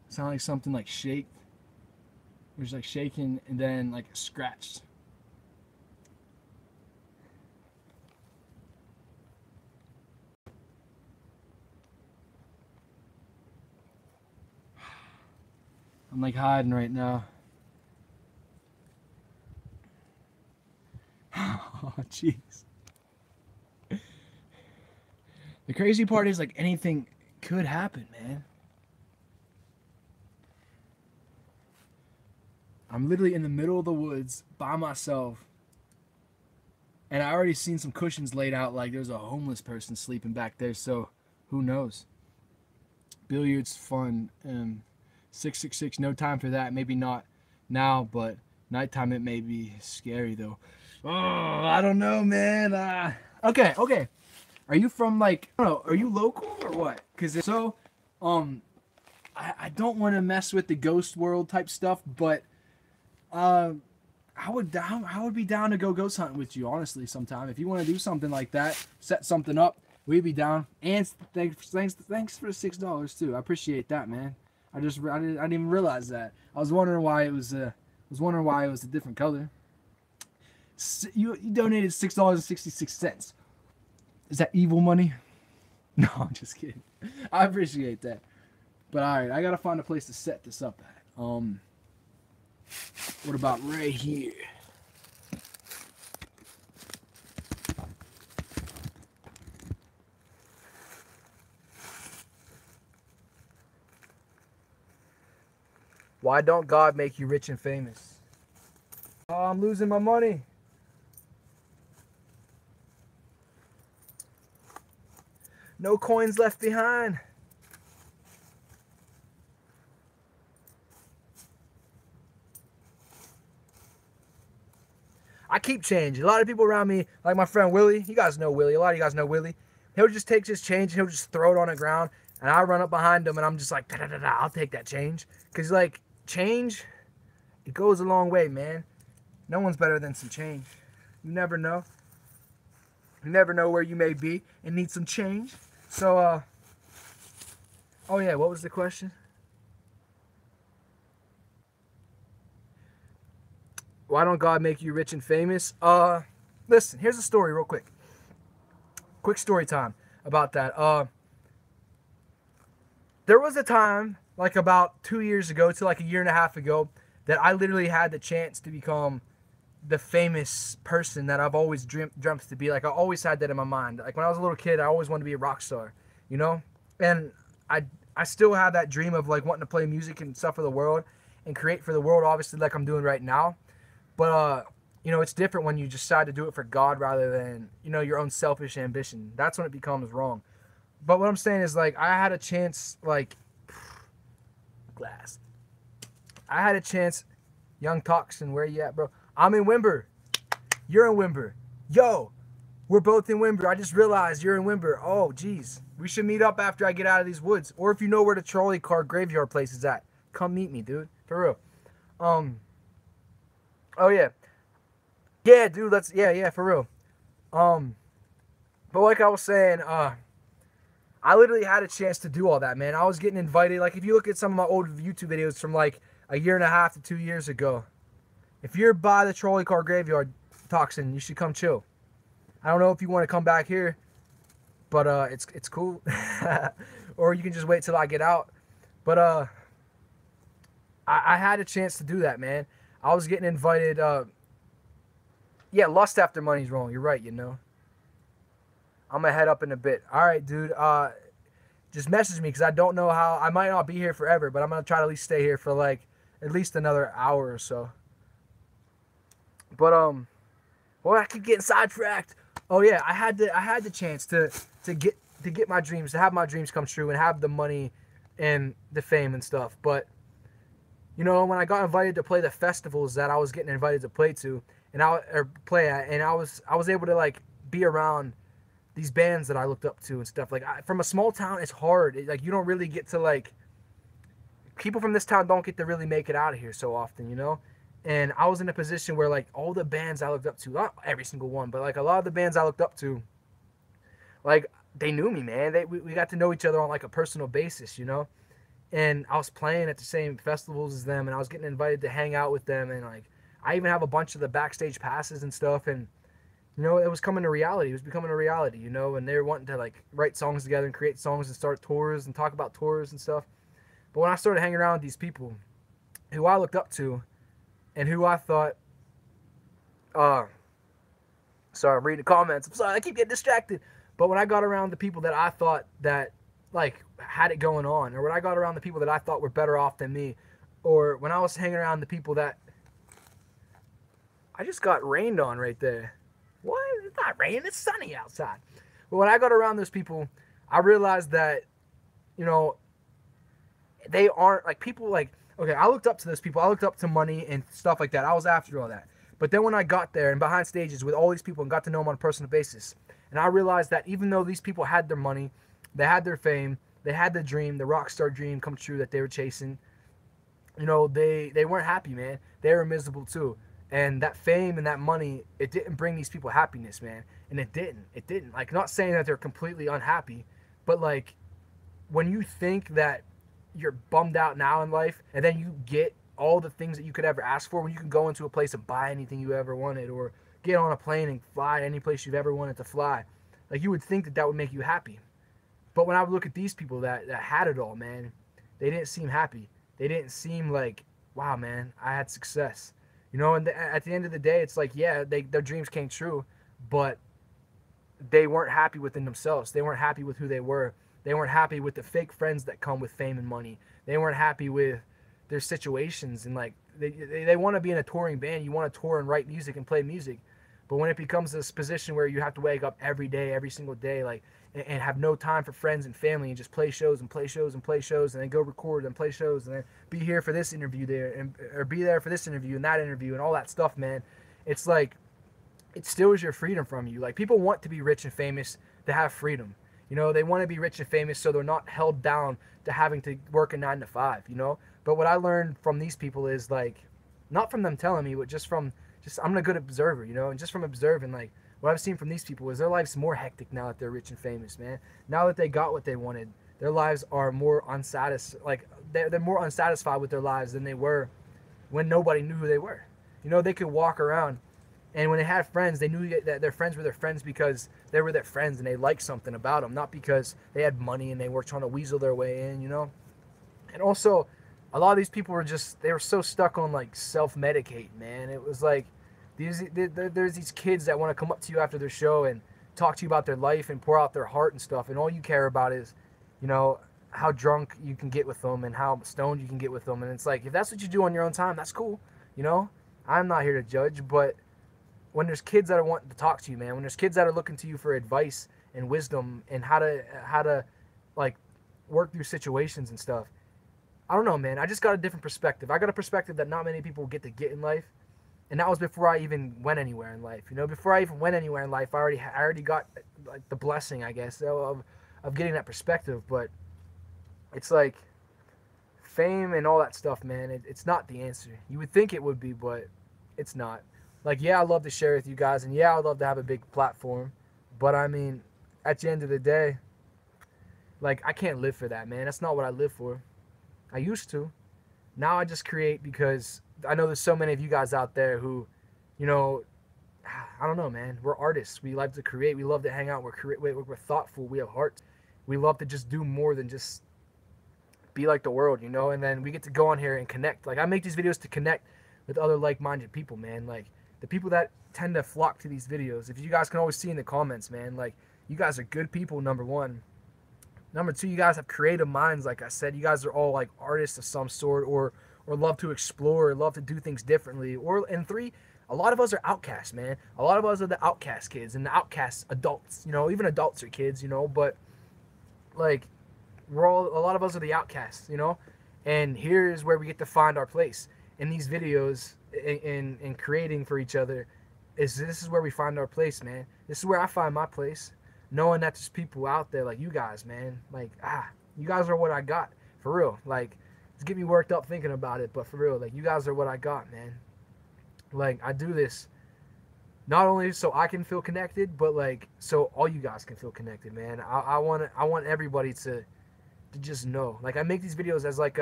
Sound like something like shaked. It was like shaking and then like scratched. I'm like hiding right now. Oh, jeez. The crazy part is like anything could happen, man. I'm literally in the middle of the woods by myself. And I already seen some cushions laid out, like there's a homeless person sleeping back there, so who knows? Billiards fun. 666, no time for that. Maybe not now, but nighttime it may be scary though. Oh, I don't know, man. Okay. Are you from like, I don't know, are you local or what? Because if so, I don't want to mess with the ghost world type stuff, but I would be down to go ghost hunting with you, honestly, sometime. If you want to do something like that, set something up, we'd be down. And thanks for the $6 too. I appreciate that, man. I didn't even realize that. I was wondering why it was a different color. You donated $6.66. Is that evil money? No, I'm just kidding. I appreciate that. But all right, I gotta find a place to set this up at. What about right here? Why don't God make you rich and famous? Oh, I'm losing my money. No coins left behind. I keep change. A lot of people around me, like my friend Willie, you guys know Willie. A lot of you guys know Willie. He'll just take his change and he'll just throw it on the ground. And I run up behind him and I'm just like, da, da, da, da, I'll take that change. Because like change, it goes a long way, man. No one's better than some change. You never know. You never know where you may be and need some change. So, oh yeah, what was the question? Why don't God make you rich and famous? Listen, here's a story real quick. Quick story time about that. There was a time, like about 2 years ago to like a year and a half ago, that I literally had the chance to become the famous person that I've always dreamt to be. Like I always had that in my mind. Like when I was a little kid, I always wanted to be a rock star, you know? And I still have that dream of like wanting to play music and stuff for the world and create for the world, obviously, like I'm doing right now. But, you know, it's different when you decide to do it for God rather than, you know, your own selfish ambition. That's when it becomes wrong. But what I'm saying is, like, I had a chance, like, glass. I had a chance. Young Toxin, where you at, bro? I'm in Wimber. You're in Wimber. Yo, we're both in Wimber. I just realized you're in Wimber. Oh, geez. We should meet up after I get out of these woods. Or if you know where the trolley car graveyard place is at, come meet me, dude. For real. Oh, yeah. Yeah, dude, yeah, for real. But like I was saying, I literally had a chance to do all that, man. I was getting invited. Like, if you look at some of my old YouTube videos from, like, a year and a half to 2 years ago, if you're by the trolley car graveyard, Toxin, you should come chill. I don't know if you want to come back here, but it's cool. Or you can just wait till I get out. But I had a chance to do that, man. I was getting invited. Yeah, lust after money's wrong. You're right, you know. I'm going to head up in a bit. All right, dude. Just message me because I don't know how. I might not be here forever, but I'm going to try to at least stay here for, like, at least another hour or so. But, well, I keep getting sidetracked. Oh, yeah, I had the chance to get my dreams, to have my dreams come true and have the money and the fame and stuff. But, you know, when I got invited to play the festivals that I was getting invited to play to, and I was able to like be around these bands that I looked up to and stuff. Like from a small town, it's hard. Like you don't really get to like people from this town don't get to really make it out of here so often, you know. And I was in a position where like all the bands I looked up to, not every single one, but like a lot of the bands I looked up to, like they knew me, man. We got to know each other on like a personal basis, you know. And I was playing at the same festivals as them, and I was getting invited to hang out with them, and like I even have a bunch of the backstage passes and stuff, and you know, it was coming to reality. It was becoming a reality, you know, and they were wanting to like write songs together and create songs and start tours and talk about tours and stuff. But when I started hanging around with these people who I looked up to and who I thought, sorry, I'm reading the comments. I'm sorry, I keep getting distracted. But when I got around the people that I thought that like had it going on, or when I got around the people that I thought were better off than me, or when I was hanging around the people that I just got rained on right there. What? It's not raining. It's sunny outside. But when I got around those people, I realized that, you know, they aren't like people like, okay, I looked up to those people. I looked up to money and stuff like that. I was after all that. But then when I got there and behind stages with all these people and got to know them on a personal basis, and I realized that even though these people had their money, they had their fame, they had the dream, the rock star dream come true that they were chasing, you know, they weren't happy, man. They were miserable too. And that fame and that money, it didn't bring these people happiness, man. And it didn't. It didn't. Like, not saying that they're completely unhappy, but like, when you think that you're bummed out now in life, and then you get all the things that you could ever ask for, when you can go into a place and buy anything you ever wanted, or get on a plane and fly any place you've ever wanted to fly, like, you would think that that would make you happy. But when I would look at these people that had it all, man, they didn't seem happy. They didn't seem like, wow, man, I had success. You know, and at the end of the day, it's like, yeah, their dreams came true, but they weren't happy within themselves. They weren't happy with who they were. They weren't happy with the fake friends that come with fame and money. They weren't happy with their situations. And like, they want to be in a touring band. You want to tour and write music and play music. But when it becomes this position where you have to wake up every day, every single day, like, and have no time for friends and family, and just play shows and play shows and play shows, and then go record and play shows, and then be here for this interview there, and or be there for this interview and that interview and all that stuff, man, it's like, it steals your freedom from you. Like, people want to be rich and famous to have freedom. You know, they want to be rich and famous so they're not held down to having to work a 9 to 5, you know? But what I learned from these people is, like, not from them telling me, but I'm a good observer, you know? And just from observing, like, what I've seen from these people is their life's more hectic now that they're rich and famous, man. Now that they got what they wanted, their lives are more unsatisfied. Like, they're more unsatisfied with their lives than they were when nobody knew who they were. You know, they could walk around, and when they had friends, they knew that their friends were their friends because they were their friends and they liked something about them, not because they had money and they were trying to weasel their way in, you know? And also, a lot of these people they were so stuck on, like, self-medicating, man. It was like, there's these kids that want to come up to you after their show and talk to you about their life and pour out their heart and stuff, and all you care about is, you know, how drunk you can get with them and how stoned you can get with them. And it's like, if that's what you do on your own time, that's cool, you know? I'm not here to judge, but when there's kids that are wanting to talk to you, man, when there's kids that are looking to you for advice and wisdom and how to like, work through situations and stuff, I don't know, man. I just got a different perspective. I got a perspective that not many people get in life. And that was before I even went anywhere in life. You know, before I even went anywhere in life, I already got, like, the blessing, I guess, of getting that perspective. But it's like, fame and all that stuff, man, it's not the answer. You would think it would be, but it's not. Like, yeah, I love to share with you guys, and yeah, I'd love to have a big platform. But I mean, at the end of the day, like, I can't live for that, man. That's not what I live for. I used to. Now I just create because I know there's so many of you guys out there who, you know, I don't know, man. We're artists. We like to create. We love to hang out. We're thoughtful. We have hearts. We love to just do more than just be like the world, you know? And then we get to go on here and connect. Like, I make these videos to connect with other like-minded people, man. Like, the people that tend to flock to these videos, if you guys can always see in the comments, man, like, you guys are good people, number one. Number two, you guys have creative minds, like I said. You guys are all, like, artists of some sort, or love to explore, or love to do things differently. And three, a lot of us are outcasts, man. A lot of us are the outcast kids and the outcast adults. You know, even adults are kids, you know, but, like, a lot of us are the outcasts, you know? And here's where we get to find our place. In these videos, in creating for each other, this is where we find our place, man. This is where I find my place. Knowing that there's people out there like you guys, man. Like, you guys are what I got. For real. Like, it's getting me worked up thinking about it, but for real, like, you guys are what I got, man. Like, I do this not only so I can feel connected, but, like, so all you guys can feel connected, man. I want everybody to just know. Like, I make these videos as like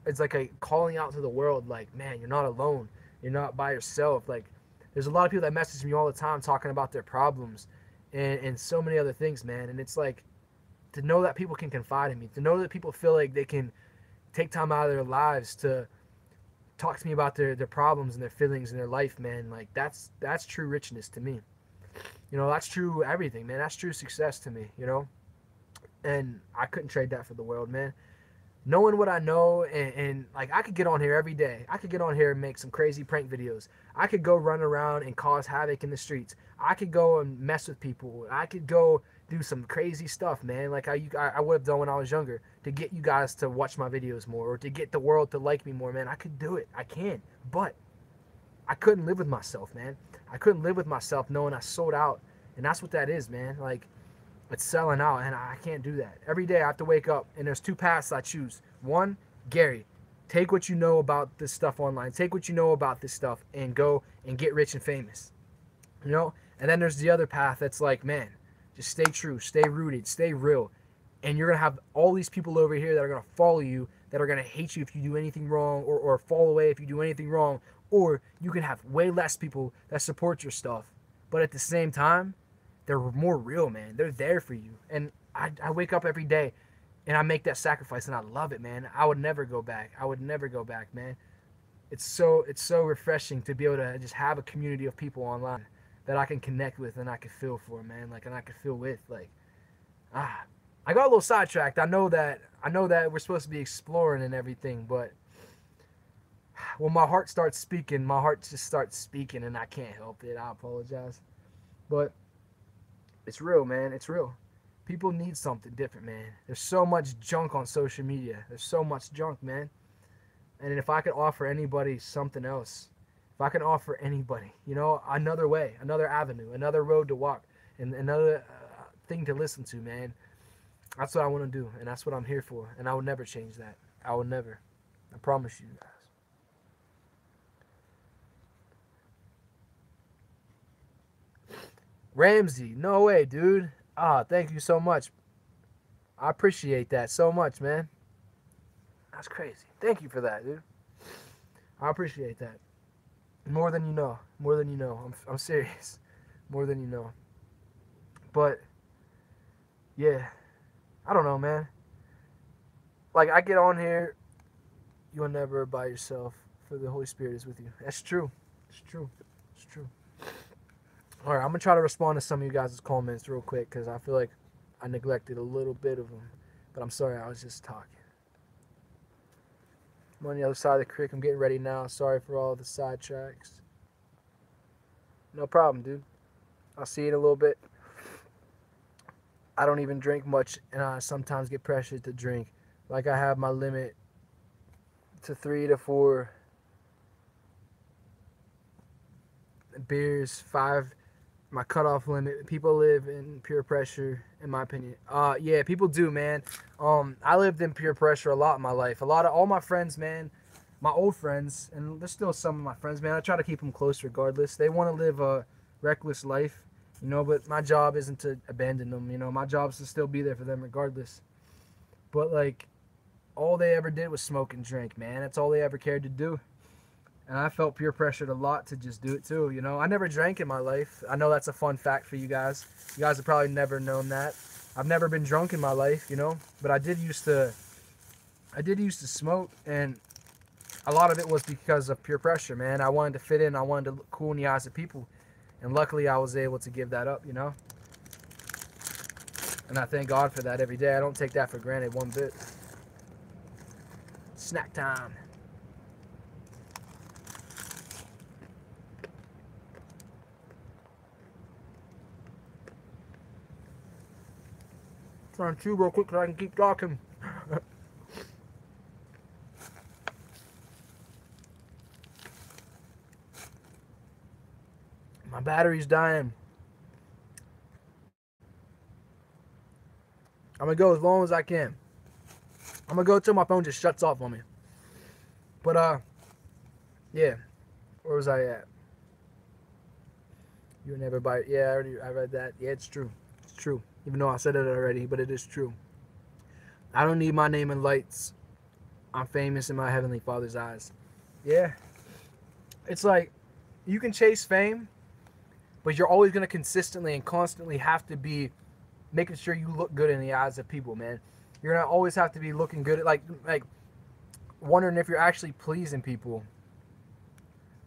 it's like a calling out to the world, like, man, you're not alone. You're not by yourself. Like, there's a lot of people that message me all the time talking about their problems and so many other things, man. And it's like, to know that people can confide in me, to know that people feel like they can take time out of their lives to talk to me about their problems and their feelings and their life, man. Like, that's true richness to me. You know, that's true everything, man. That's true success to me, you know? And I couldn't trade that for the world, man. knowing what I know, and like I could get on here every day. I could get on here and make some crazy prank videos. I could go run around and cause havoc in the streets. I could go and mess with people. I could go do some crazy stuff, man. Like I would have done when I was younger, to get you guys to watch my videos more, or to get the world to like me more, man. I could do it. I can. But I couldn't live with myself, man. I couldn't live with myself knowing I sold out. And that's what that is, man. Like, it's selling out, and I can't do that. Every day I have to wake up, and there's two paths I choose. One, Gary, take what you know about this stuff online. Take what you know about this stuff and go and get rich and famous. You know? And then there's the other path that's like, man, just stay true, stay rooted, stay real. And you're going to have all these people over here that are going to follow you, that are going to hate you if you do anything wrong, or fall away if you do anything wrong. Or you can have way less people that support your stuff. But at the same time, they're more real, man. They're there for you. And I wake up every day and I make that sacrifice, and I love it, man. I would never go back. I would never go back, man. It's so refreshing to be able to just have a community of people online that I can connect with and I can feel for, man. Like, and I can feel with. Like, I got a little sidetracked. I know that we're supposed to be exploring and everything, but when my heart starts speaking, my heart just starts speaking, and I can't help it. I apologize. But it's real, man. It's real. People need something different, man. There's so much junk on social media. There's so much junk, man. And if I could offer anybody something else, if I can offer anybody, you know, another way, another avenue, another road to walk, and another thing to listen to, man, that's what I want to do, and that's what I'm here for. And I would never change that. I would never. I promise you guys. Ramsey, no way, dude. Thank you so much. I appreciate that so much, man. That's crazy. Thank you for that, dude. I appreciate that. More than you know. More than you know. I'm serious. More than you know. But, yeah. I don't know, man. Like, I get on here. You're never by yourself, for the Holy Spirit is with you. That's true. It's true. It's true. All right, I'm going to try to respond to some of you guys' comments real quick, because I feel like I neglected a little bit of them. But I'm sorry, I was just talking. I'm on the other side of the creek. I'm getting ready now. Sorry for all the sidetracks. No problem, dude. I'll see you in a little bit. I don't even drink much, and I sometimes get pressured to drink. Like, I have my limit to 3 to 4 beers, 5... my cutoff limit. People live in peer pressure, in my opinion. Yeah, people do, man. I lived in peer pressure a lot in my life. All my friends, man, my old friends, and there's still some of my friends, man, I try to keep them close regardless. They want to live a reckless life, you know, but my job isn't to abandon them, you know. My job is to still be there for them regardless. But, like, all they ever did was smoke and drink, man. That's all they ever cared to do. And I felt peer pressured a lot to just do it too, you know. I never drank in my life. I know that's a fun fact for you guys. You guys have probably never known that. I've never been drunk in my life, you know. But I did used to smoke, and a lot of it was because of peer pressure, man. I wanted to fit in. I wanted to look cool in the eyes of people. And luckily I was able to give that up, you know. And I thank God for that every day. I don't take that for granted one bit. Snack time. Trying to chew real quick so I can keep talking. My battery's dying. I'm gonna go as long as I can. I'm gonna go till my phone just shuts off on me. But yeah. Where was I at? You never buy it. Yeah, I read that. Yeah, it's true. It's true. Even though I said it already, but it is true. I don't need my name in lights. I'm famous in my Heavenly Father's eyes. Yeah. It's like, you can chase fame, but you're always going to consistently and constantly have to be making sure you look good in the eyes of people, man. You're going to always have to be looking good at, like wondering if you're actually pleasing people.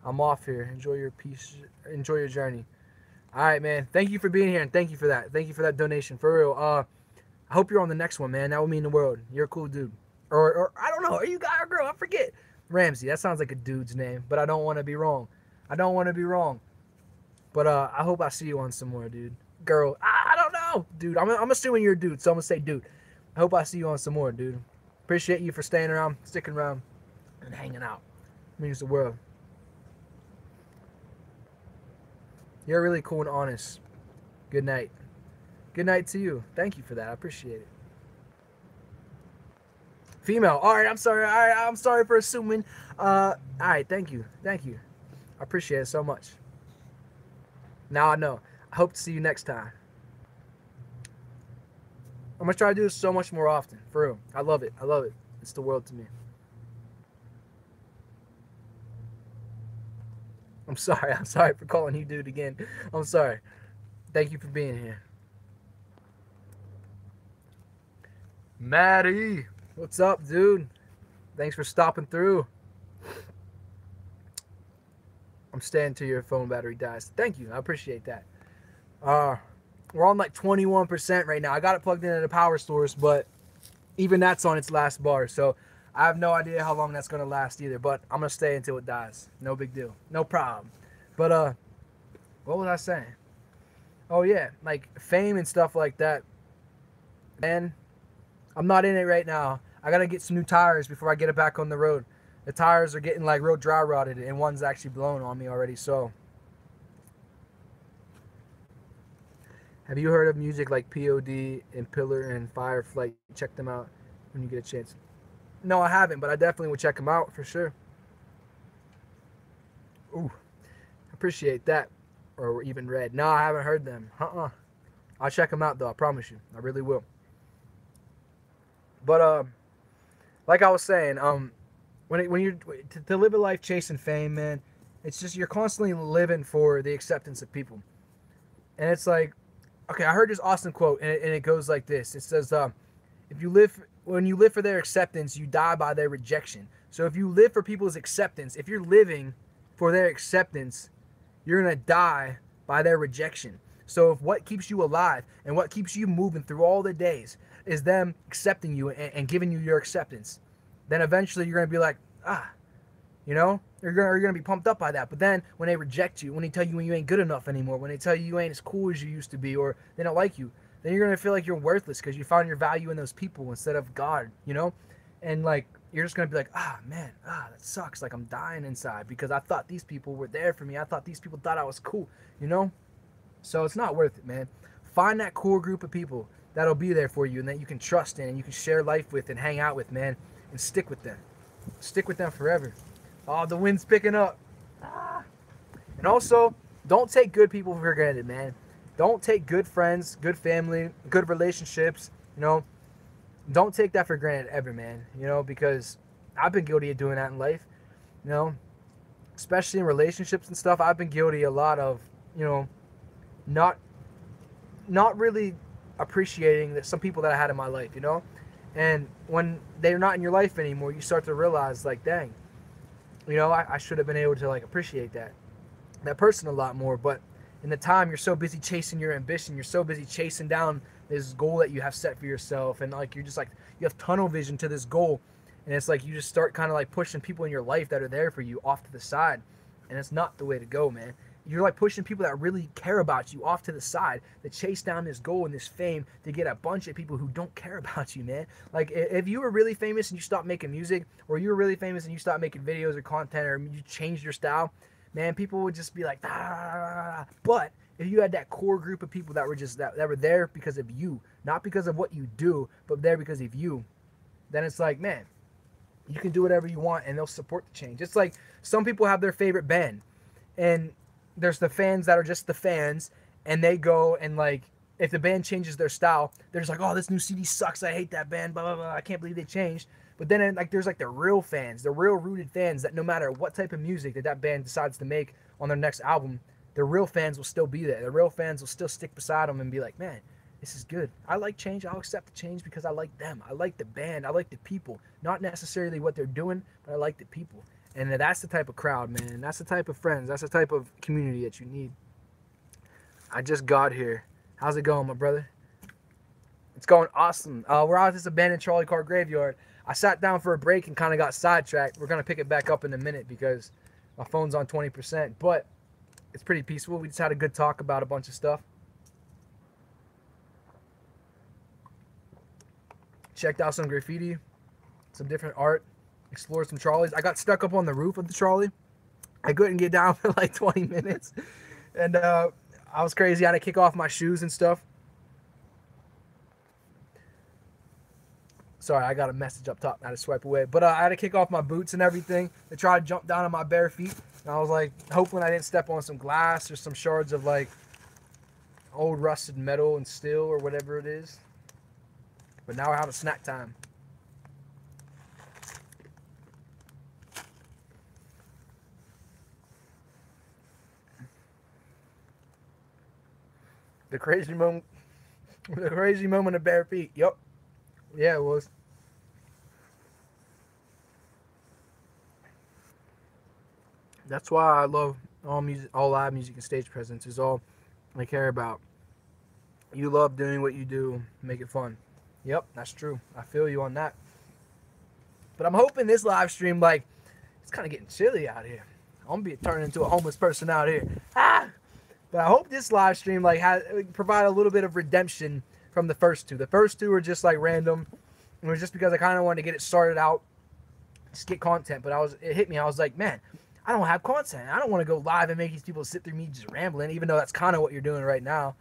I'm off here. Enjoy your peace. Enjoy your journey. All right, man. Thank you for being here, and thank you for that. Thank you for that donation. For real. I hope you're on the next one, man. That would mean the world. You're a cool dude. or I don't know, are you guy or girl? I forget. Ramsey, that sounds like a dude's name, but I don't want to be wrong. I don't want to be wrong. But I hope I see you on some more, dude. Girl, I don't know, dude. I'm assuming you're a dude, so I'm gonna say dude. I hope I see you on some more, dude. Appreciate you for staying around, sticking around, and hanging out. It means the world. You're really cool and honest. Good night. Good night to you. Thank you for that. I appreciate it. Female. All right, I'm sorry. All right, I'm sorry for assuming. All right, thank you. Thank you. I appreciate it so much. Now I know. I hope to see you next time. I'm going to try to do this so much more often. For real. I love it. I love it. It's the world to me. I'm sorry. I'm sorry for calling you dude again. I'm sorry. Thank you for being here. Maddie. What's up, dude? Thanks for stopping through. I'm staying till your phone battery dies. Thank you. I appreciate that. We're on like 21% right now. I got it plugged into the power source, but even that's on its last bar. So I have no idea how long that's going to last either, but I'm going to stay until it dies. No big deal. No problem. But, what was I saying? Oh, yeah. Like fame and stuff like that. Man, I'm not in it right now. I got to get some new tires before I get it back on the road. The tires are getting like real dry rotted, and one's actually blown on me already. So, have you heard of music like POD and Pillar and Fireflight? Check them out when you get a chance. No, I haven't, but I definitely would check them out for sure. Ooh, appreciate that. Or even Red. No, I haven't heard them. I'll check them out though. I promise you, I really will. But like I was saying, when you're to live a life chasing fame, man, it's just you're constantly living for the acceptance of people, and it's like, okay, I heard this awesome quote, and it goes like this. It says, when you live for their acceptance, you die by their rejection. So if you live for people's acceptance, if you're living for their acceptance, you're gonna die by their rejection. So if what keeps you alive and what keeps you moving through all the days is them accepting you and giving you your acceptance, then eventually you're going to be like, you know, you're going to be pumped up by that. But then when they reject you, when they tell you you ain't good enough anymore, when they tell you you ain't as cool as you used to be, or they don't like you, then you're going to feel like you're worthless because you found your value in those people instead of God, you know? And like, you're just going to be like, man, that sucks. Like I'm dying inside because I thought these people were there for me. I thought these people thought I was cool, you know? So it's not worth it, man. Find that core group of people that'll be there for you and that you can trust in and you can share life with and hang out with, man. And stick with them. Stick with them forever. Oh, the wind's picking up. And also, don't take good people for granted, man. Don't take good friends, good family, good relationships, you know. Don't take that for granted ever, man. You know, because I've been guilty of doing that in life, you know. Especially in relationships and stuff, I've been guilty a lot of, you know, not really appreciating that some people that I had in my life, you know. And when they're not in your life anymore, you start to realize, like, dang, you know, I should have been able to, like, appreciate that person a lot more. But in the time, you're so busy chasing your ambition. You're so busy chasing down this goal that you have set for yourself. And, like, you're just, like, you have tunnel vision to this goal. And it's like you just start kind of, like, pushing people in your life that are there for you off to the side. And it's not the way to go, man. You're like pushing people that really care about you off to the side to chase down this goal and this fame to get a bunch of people who don't care about you, man. Like if you were really famous and you stopped making music, or you were really famous and you stopped making videos or content, or you changed your style, man, people would just be like, ah. But if you had that core group of people that were just that were there because of you, not because of what you do, but there because of you, then it's like, man, you can do whatever you want and they'll support the change. It's like some people have their favorite band, and there's the fans that are just the fans, and they go and, like, if the band changes their style, they're just like, oh, this new CD sucks, I hate that band, blah, blah, blah, I can't believe they changed. But then, like, there's, like, the real fans, the real rooted fans that no matter what type of music that band decides to make on their next album, the real fans will still be there. The real fans will still stick beside them and be like, man, this is good. I like change. I'll accept the change because I like them. I like the band. I like the people. Not necessarily what they're doing, but I like the people. And that's the type of crowd, man. That's the type of friends. That's the type of community that you need. I just got here. How's it going, my brother? It's going awesome. We're out at this abandoned trolley car graveyard. I sat down for a break and kind of got sidetracked. We're going to pick it back up in a minute because my phone's on 20%. But it's pretty peaceful. We just had a good talk about a bunch of stuff. Checked out some graffiti, some different art, explored some trolleys. I got stuck up on the roof of the trolley. I couldn't get down for like 20 minutes. And I was crazy. I had to kick off my shoes and stuff. Sorry, I got a message up top. I had to swipe away. But I had to kick off my boots and everything to try to jump down on my bare feet. And I was like, hoping I didn't step on some glass or some shards of like old rusted metal and steel or whatever it is. But now I have a snack time. The crazy moment of bare feet. Yup. Yeah, it was. That's why I love all music, all live music and stage presence is all I care about. You love doing what you do, make it fun. Yep, that's true. I feel you on that. But I'm hoping this live stream, like, it's kind of getting chilly out here. I'm gonna be turning into a homeless person out here. Ah! But I hope this live stream, like, provide a little bit of redemption from the first two. The first two were just like random. It was just because I kind of wanted to get it started out, just get content. But it hit me. I was like, man, I don't have content. I don't want to go live and make these people sit through me just rambling, even though that's kind of what you're doing right now.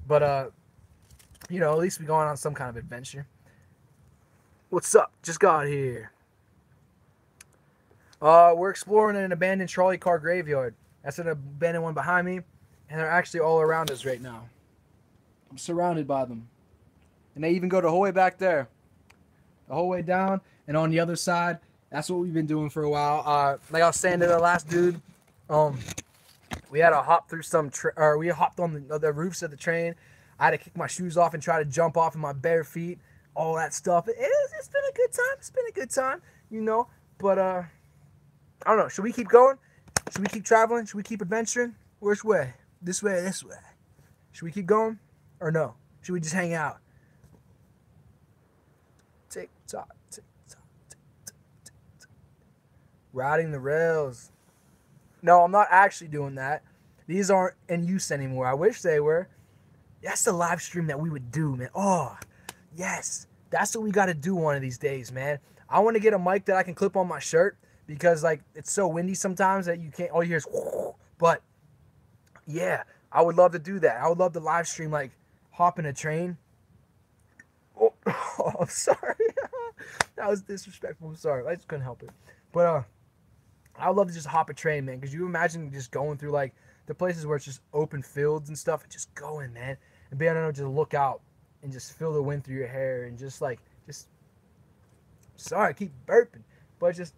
But you know, at least we're going on some kind of adventure. What's up? Just got here. We're exploring an abandoned trolley car graveyard. That's an abandoned one behind me, and they're actually all around us right now. I'm surrounded by them. And they even go the whole way back there. The whole way down, and on the other side, that's what we've been doing for a while. Like I was saying to the last dude, we had to hop through we hopped on the roofs of the train. I had to kick my shoes off and try to jump off in my bare feet. All that stuff. It's been a good time. It's been a good time, you know. But I don't know. Should we keep going? Should we keep traveling? Should we keep adventuring? Which way? This way or this way? Should we keep going or no? Should we just hang out? Tick tock, tick tock, tick tock, tick tock. Riding the rails. No, I'm not actually doing that. These aren't in use anymore. I wish they were. That's the live stream that we would do, man. Oh, yes. That's what we got to do one of these days, man. I want to get a mic that I can clip on my shirt because, like, it's so windy sometimes that you can't, all you hear is, but, yeah, I would love to do that. I would love to live stream, like, hop in a train. Oh, I'm sorry. That was disrespectful. I'm sorry. I just couldn't help it. But, I would love to just hop a train, man, because you imagine just going through, like, the places where it's just open fields and stuff and just going, man, and being able to just look out and just feel the wind through your hair and just sorry, I keep burping, but and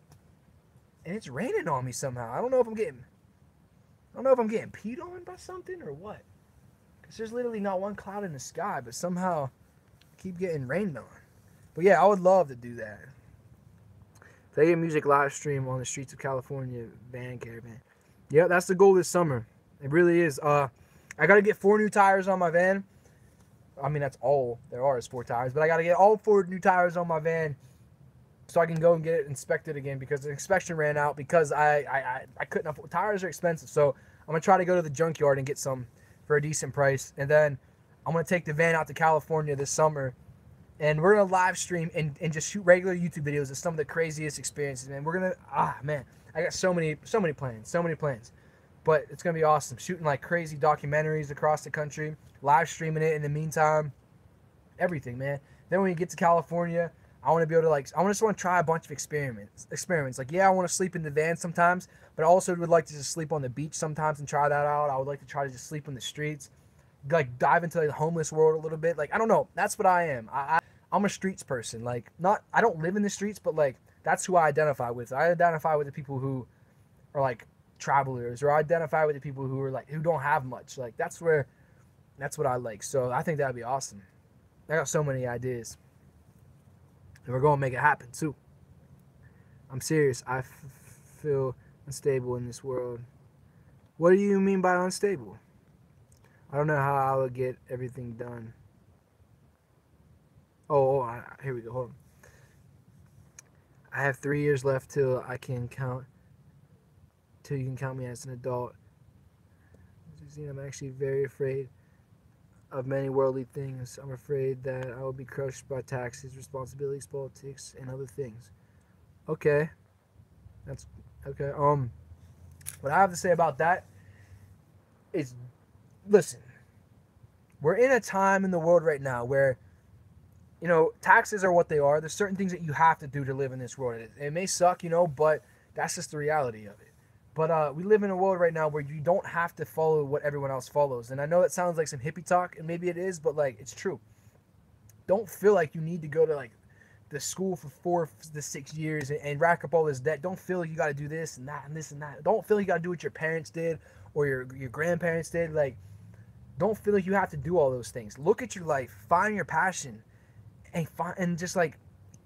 it's raining on me somehow. I don't know if I'm getting peed on by something or what, because there's literally not one cloud in the sky, but somehow I keep getting rained on. But yeah, I would love to do that. Play a music live stream on the streets of California van caravan. Yeah, that's the goal this summer. It really is. I got to get 4 new tires on my van. I mean, that's all there are is 4 tires. But I got to get all 4 new tires on my van so I can go and get it inspected again because the inspection ran out because I couldn't afford. Tires are expensive. So I'm going to try to go to the junkyard and get some for a decent price. And then I'm going to take the van out to California this summer. And we're going to live stream and just shoot regular YouTube videos of some of the craziest experiences, man. We're going to, man, I got so many plans. But it's going to be awesome. Shooting like crazy documentaries across the country, live streaming it in the meantime, everything, man. Then when we get to California, I want to be able to I just want to try a bunch of experiments. Like, yeah, I want to sleep in the van sometimes, but I also would like to just sleep on the beach sometimes and try that out. I would like to try to just sleep in the streets, like dive into the homeless world a little bit. Like, I don't know. That's what I am. I'm a streets person. Like, I don't live in the streets, but like, that's who I identify with. I identify with the people who are like travelers, or I identify with the people who are like, who don't have much. Like, that's what I like. So I think that'd be awesome. I got so many ideas. And we're going to make it happen too. I'm serious. I feel unstable in this world. What do you mean by unstable? I don't know how I would get everything done. Here we go. Hold on. I have 3 years left till I can count. Till you can count me as an adult. I'm actually very afraid of many worldly things. I'm afraid that I will be crushed by taxes, responsibilities, politics, and other things. Okay. That's okay. What I have to say about that is, listen, we're in a time in the world right now where, you know, taxes are what they are. There's certain things that you have to do to live in this world. It may suck, you know, but that's just the reality of it. But we live in a world right now where you don't have to follow what everyone else follows. And I know it sounds like some hippie talk, and maybe it is, but like, it's true. Don't feel like you need to go to like the school for 4 to 6 years and rack up all this debt. Don't feel like you got to do this and that and this and that. Don't feel like you got to do what your parents did or your grandparents did. Like, don't feel like you have to do all those things. Look at your life, find your passion, and just like,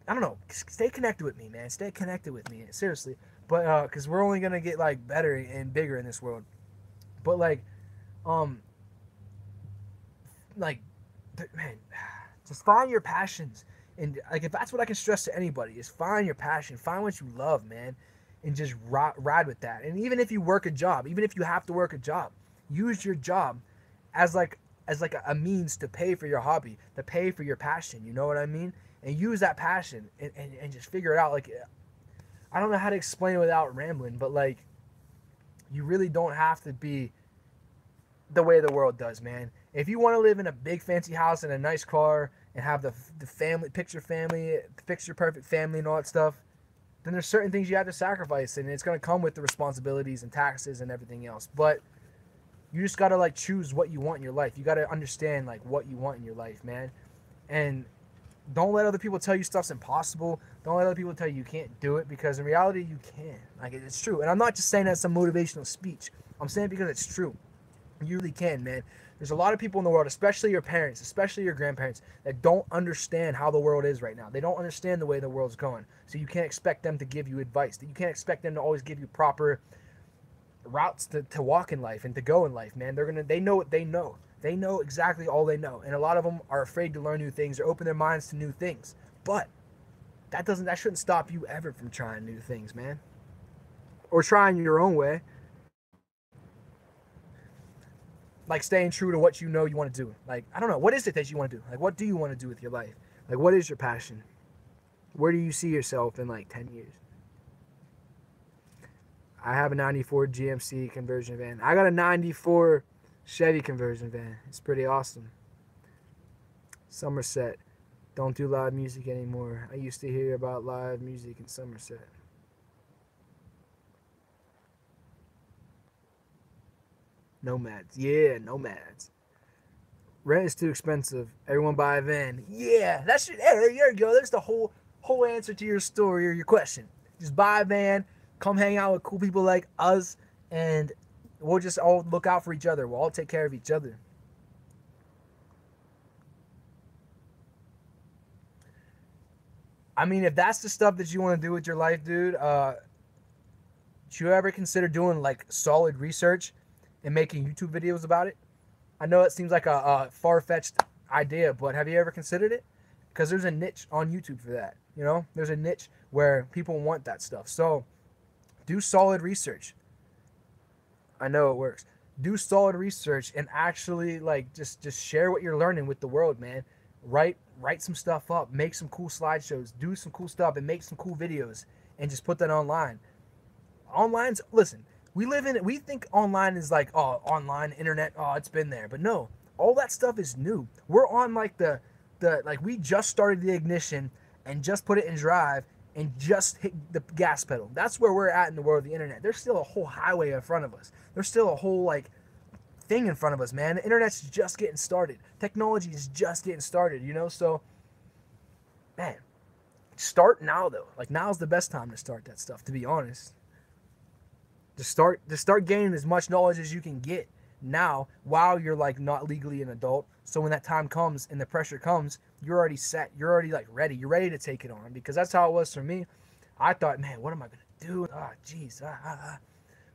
I don't know, stay connected with me, man. Stay connected with me, seriously. But because we're only gonna get like better and bigger in this world. But like, man, just find your passions. And like, if that's what I can stress to anybody, is find your passion, find what you love, man, and just ride with that. And even if you work a job, even if you have to work a job, use your job as like a means to pay for your hobby, to pay for your passion. You know what I mean? And use that passion and just figure it out. Like, I don't know how to explain it without rambling, but like, you really don't have to be the way the world does, man. If you want to live in a big fancy house and a nice car and have the picture perfect family and all that stuff, then there's certain things you have to sacrifice, and it's going to come with the responsibilities and taxes and everything else. But you just got to like choose what you want in your life. You got to understand like what you want in your life, man. And don't let other people tell you stuff's impossible. Don't let other people tell you can't do it, because in reality you can. Like, it's true. And I'm not just saying that as some motivational speech. I'm saying it because it's true. You really can, man. There's a lot of people in the world, especially your parents, especially your grandparents, that don't understand how the world is right now. They don't understand the way the world's going. So you can't expect them to give you advice. You can't expect them to always give you proper routes to walk in life and to go in life, man. They know what they know. They know exactly all they know. And a lot of them are afraid to learn new things or open their minds to new things. But that shouldn't stop you ever from trying new things, man. Or trying your own way. Like, staying true to what you know you want to do. Like, I don't know, what is it that you want to do? Like, what do you want to do with your life? Like, what is your passion? Where do you see yourself in like 10 years? I have a 94 GMC conversion van. I got a 94 Chevy conversion van. It's pretty awesome. Somerset. Don't do live music anymore. I used to hear about live music in Somerset. Nomads. Yeah, nomads. Rent is too expensive. Everyone buy a van. Yeah, that should. Hey, there you go. There's the whole answer to your story or your question. Just buy a van. Come hang out with cool people like us, and we'll just all look out for each other. We'll all take care of each other. I mean, if that's the stuff that you want to do with your life, dude, should you ever consider doing like solid research and making YouTube videos about it? I know it seems like a far-fetched idea, but have you ever considered it? Because there's a niche on YouTube for that. You know, there's a niche where people want that stuff. So do solid research. I know it works. Do solid research and actually like just share what you're learning with the world, man. Write some stuff up, make some cool slideshows, do some cool stuff, and make some cool videos, and just put that online. Listen, we think online is like, oh, online, internet, oh, it's been there. But no, all that stuff is new. We're on like like we just started the ignition and just put it in drive and just hit the gas pedal. That's where we're at in the world of the internet. There's still a whole highway in front of us. There's still a whole like thing in front of us, man. The internet's just getting started. Technology is just getting started, you know? So, man, start now though. Like, now's the best time to start that stuff, to be honest. Just start gaining as much knowledge as you can get now while you're like not legally an adult. So when that time comes and the pressure comes, you're already set. You're already like ready. You're ready to take it on, because that's how it was for me. I thought, man, what am I gonna do? Ah, jeez.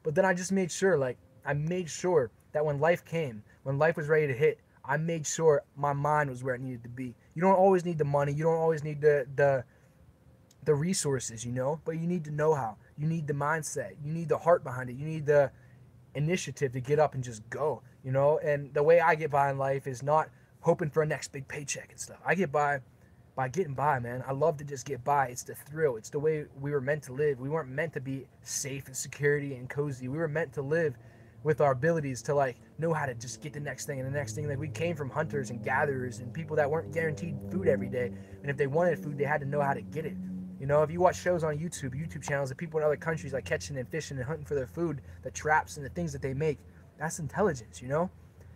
But then I just made sure, like, I made sure that when life came, when life was ready to hit, I made sure my mind was where it needed to be. You don't always need the money. You don't always need the the resources, you know, but you need to know how. You need the mindset. You need the heart behind it. You need the initiative to get up and just go, you know. And the way I get by in life is not hoping for a next big paycheck and stuff. I get by getting by, man. I love to just get by. It's the thrill. It's the way we were meant to live. We weren't meant to be safe and security and cozy. We were meant to live with our abilities to like know how to just get the next thing and the next thing. Like we came from hunters and gatherers and people that weren't guaranteed food every day. And if they wanted food, they had to know how to get it. You know, if you watch shows on YouTube channels of people in other countries like catching and fishing and hunting for their food, the traps and the things that they make, that's intelligence, you know?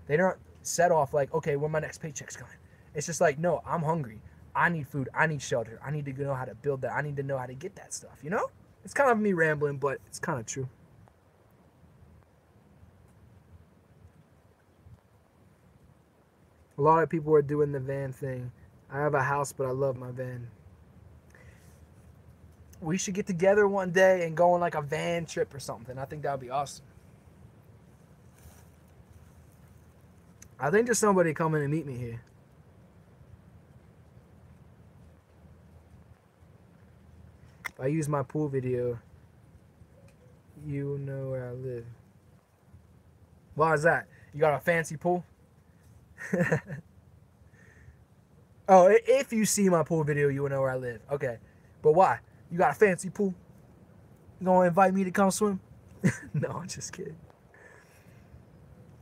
They don't set off like, okay, when my next paycheck's coming. It's just like, no, I'm hungry. I need food. I need shelter. I need to know how to build that. I need to know how to get that stuff, you know? It's kind of me rambling, but it's kind of true. A lot of people are doing the van thing. I have a house, but I love my van. We should get together one day and go on like a van trip or something. I think that would be awesome. I think there's somebody coming to meet me here. If I use my pool video, you know where I live. Why is that? You got a fancy pool? Oh, if you see my pool video, you will know where I live. Okay. But why? You got a fancy pool? You gonna invite me to come swim? No, I'm just kidding.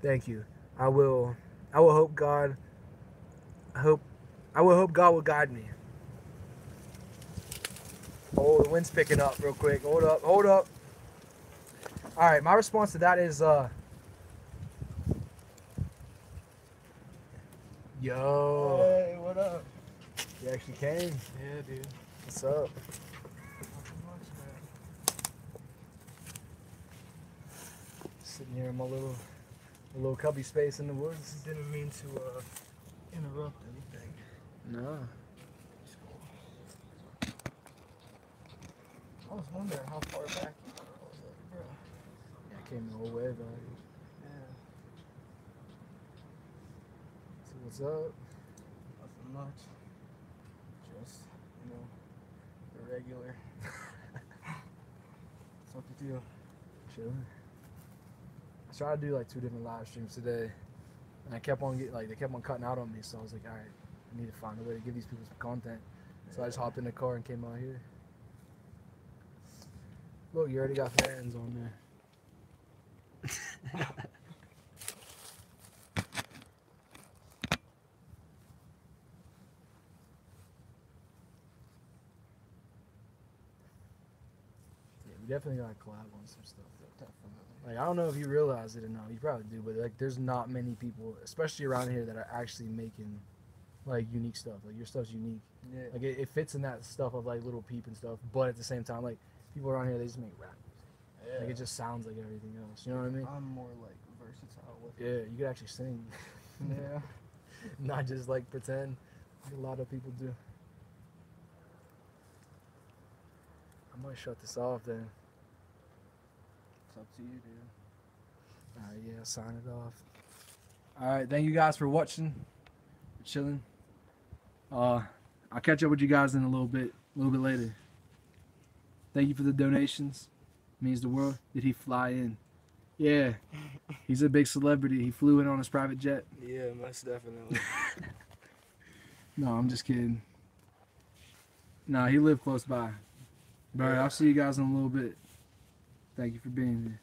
Thank you. I will hope God. I will hope God will guide me. Oh, the wind's picking up real quick. Hold up. All right, my response to that is yo. Hey, what up? You actually came. Yeah, dude. What's up? Nothing much, man. Sitting here in my little cubby space in the woods. Didn't mean to interrupt anything. No. It's cool. I was wondering how far back you were. I was like, bro. Yeah, I came the whole way, but Yeah. so what's up? Nothing much. Just, the regular. What's up with you? Chilling. I tried to do like 2 different live streams today, and I kept on they kept on cutting out on me. So I was like, all right, I need to find a way to give these people some content. So I just hopped in the car and came out here. Look, you already got fans on there. We definitely gotta collab on some stuff though. Definitely. Like I don't know if you realize it or not. You probably do, but like there's not many people, especially around here, that are actually making like unique stuff. Like your stuff's unique. Yeah. Like it fits in that stuff of like Little Peep and stuff. But at the same time, like people around here, they just make rap music. Yeah. Like it just sounds like everything else. You know what I mean? I'm more like versatile with Yeah, you could actually sing, Yeah. not just like pretend. Like a lot of people do. I might shut this off then. It's up to you, dude. Alright, yeah, sign it off. Alright, thank you guys for watching, for chilling. I'll catch up with you guys in a little bit later. Thank you for the donations. Means the world. Did he fly in? Yeah, he's a big celebrity. He flew in on his private jet. Yeah, most definitely. No, I'm just kidding. No, he lived close by. But alright, I'll see you guys in a little bit. Thank you for being here.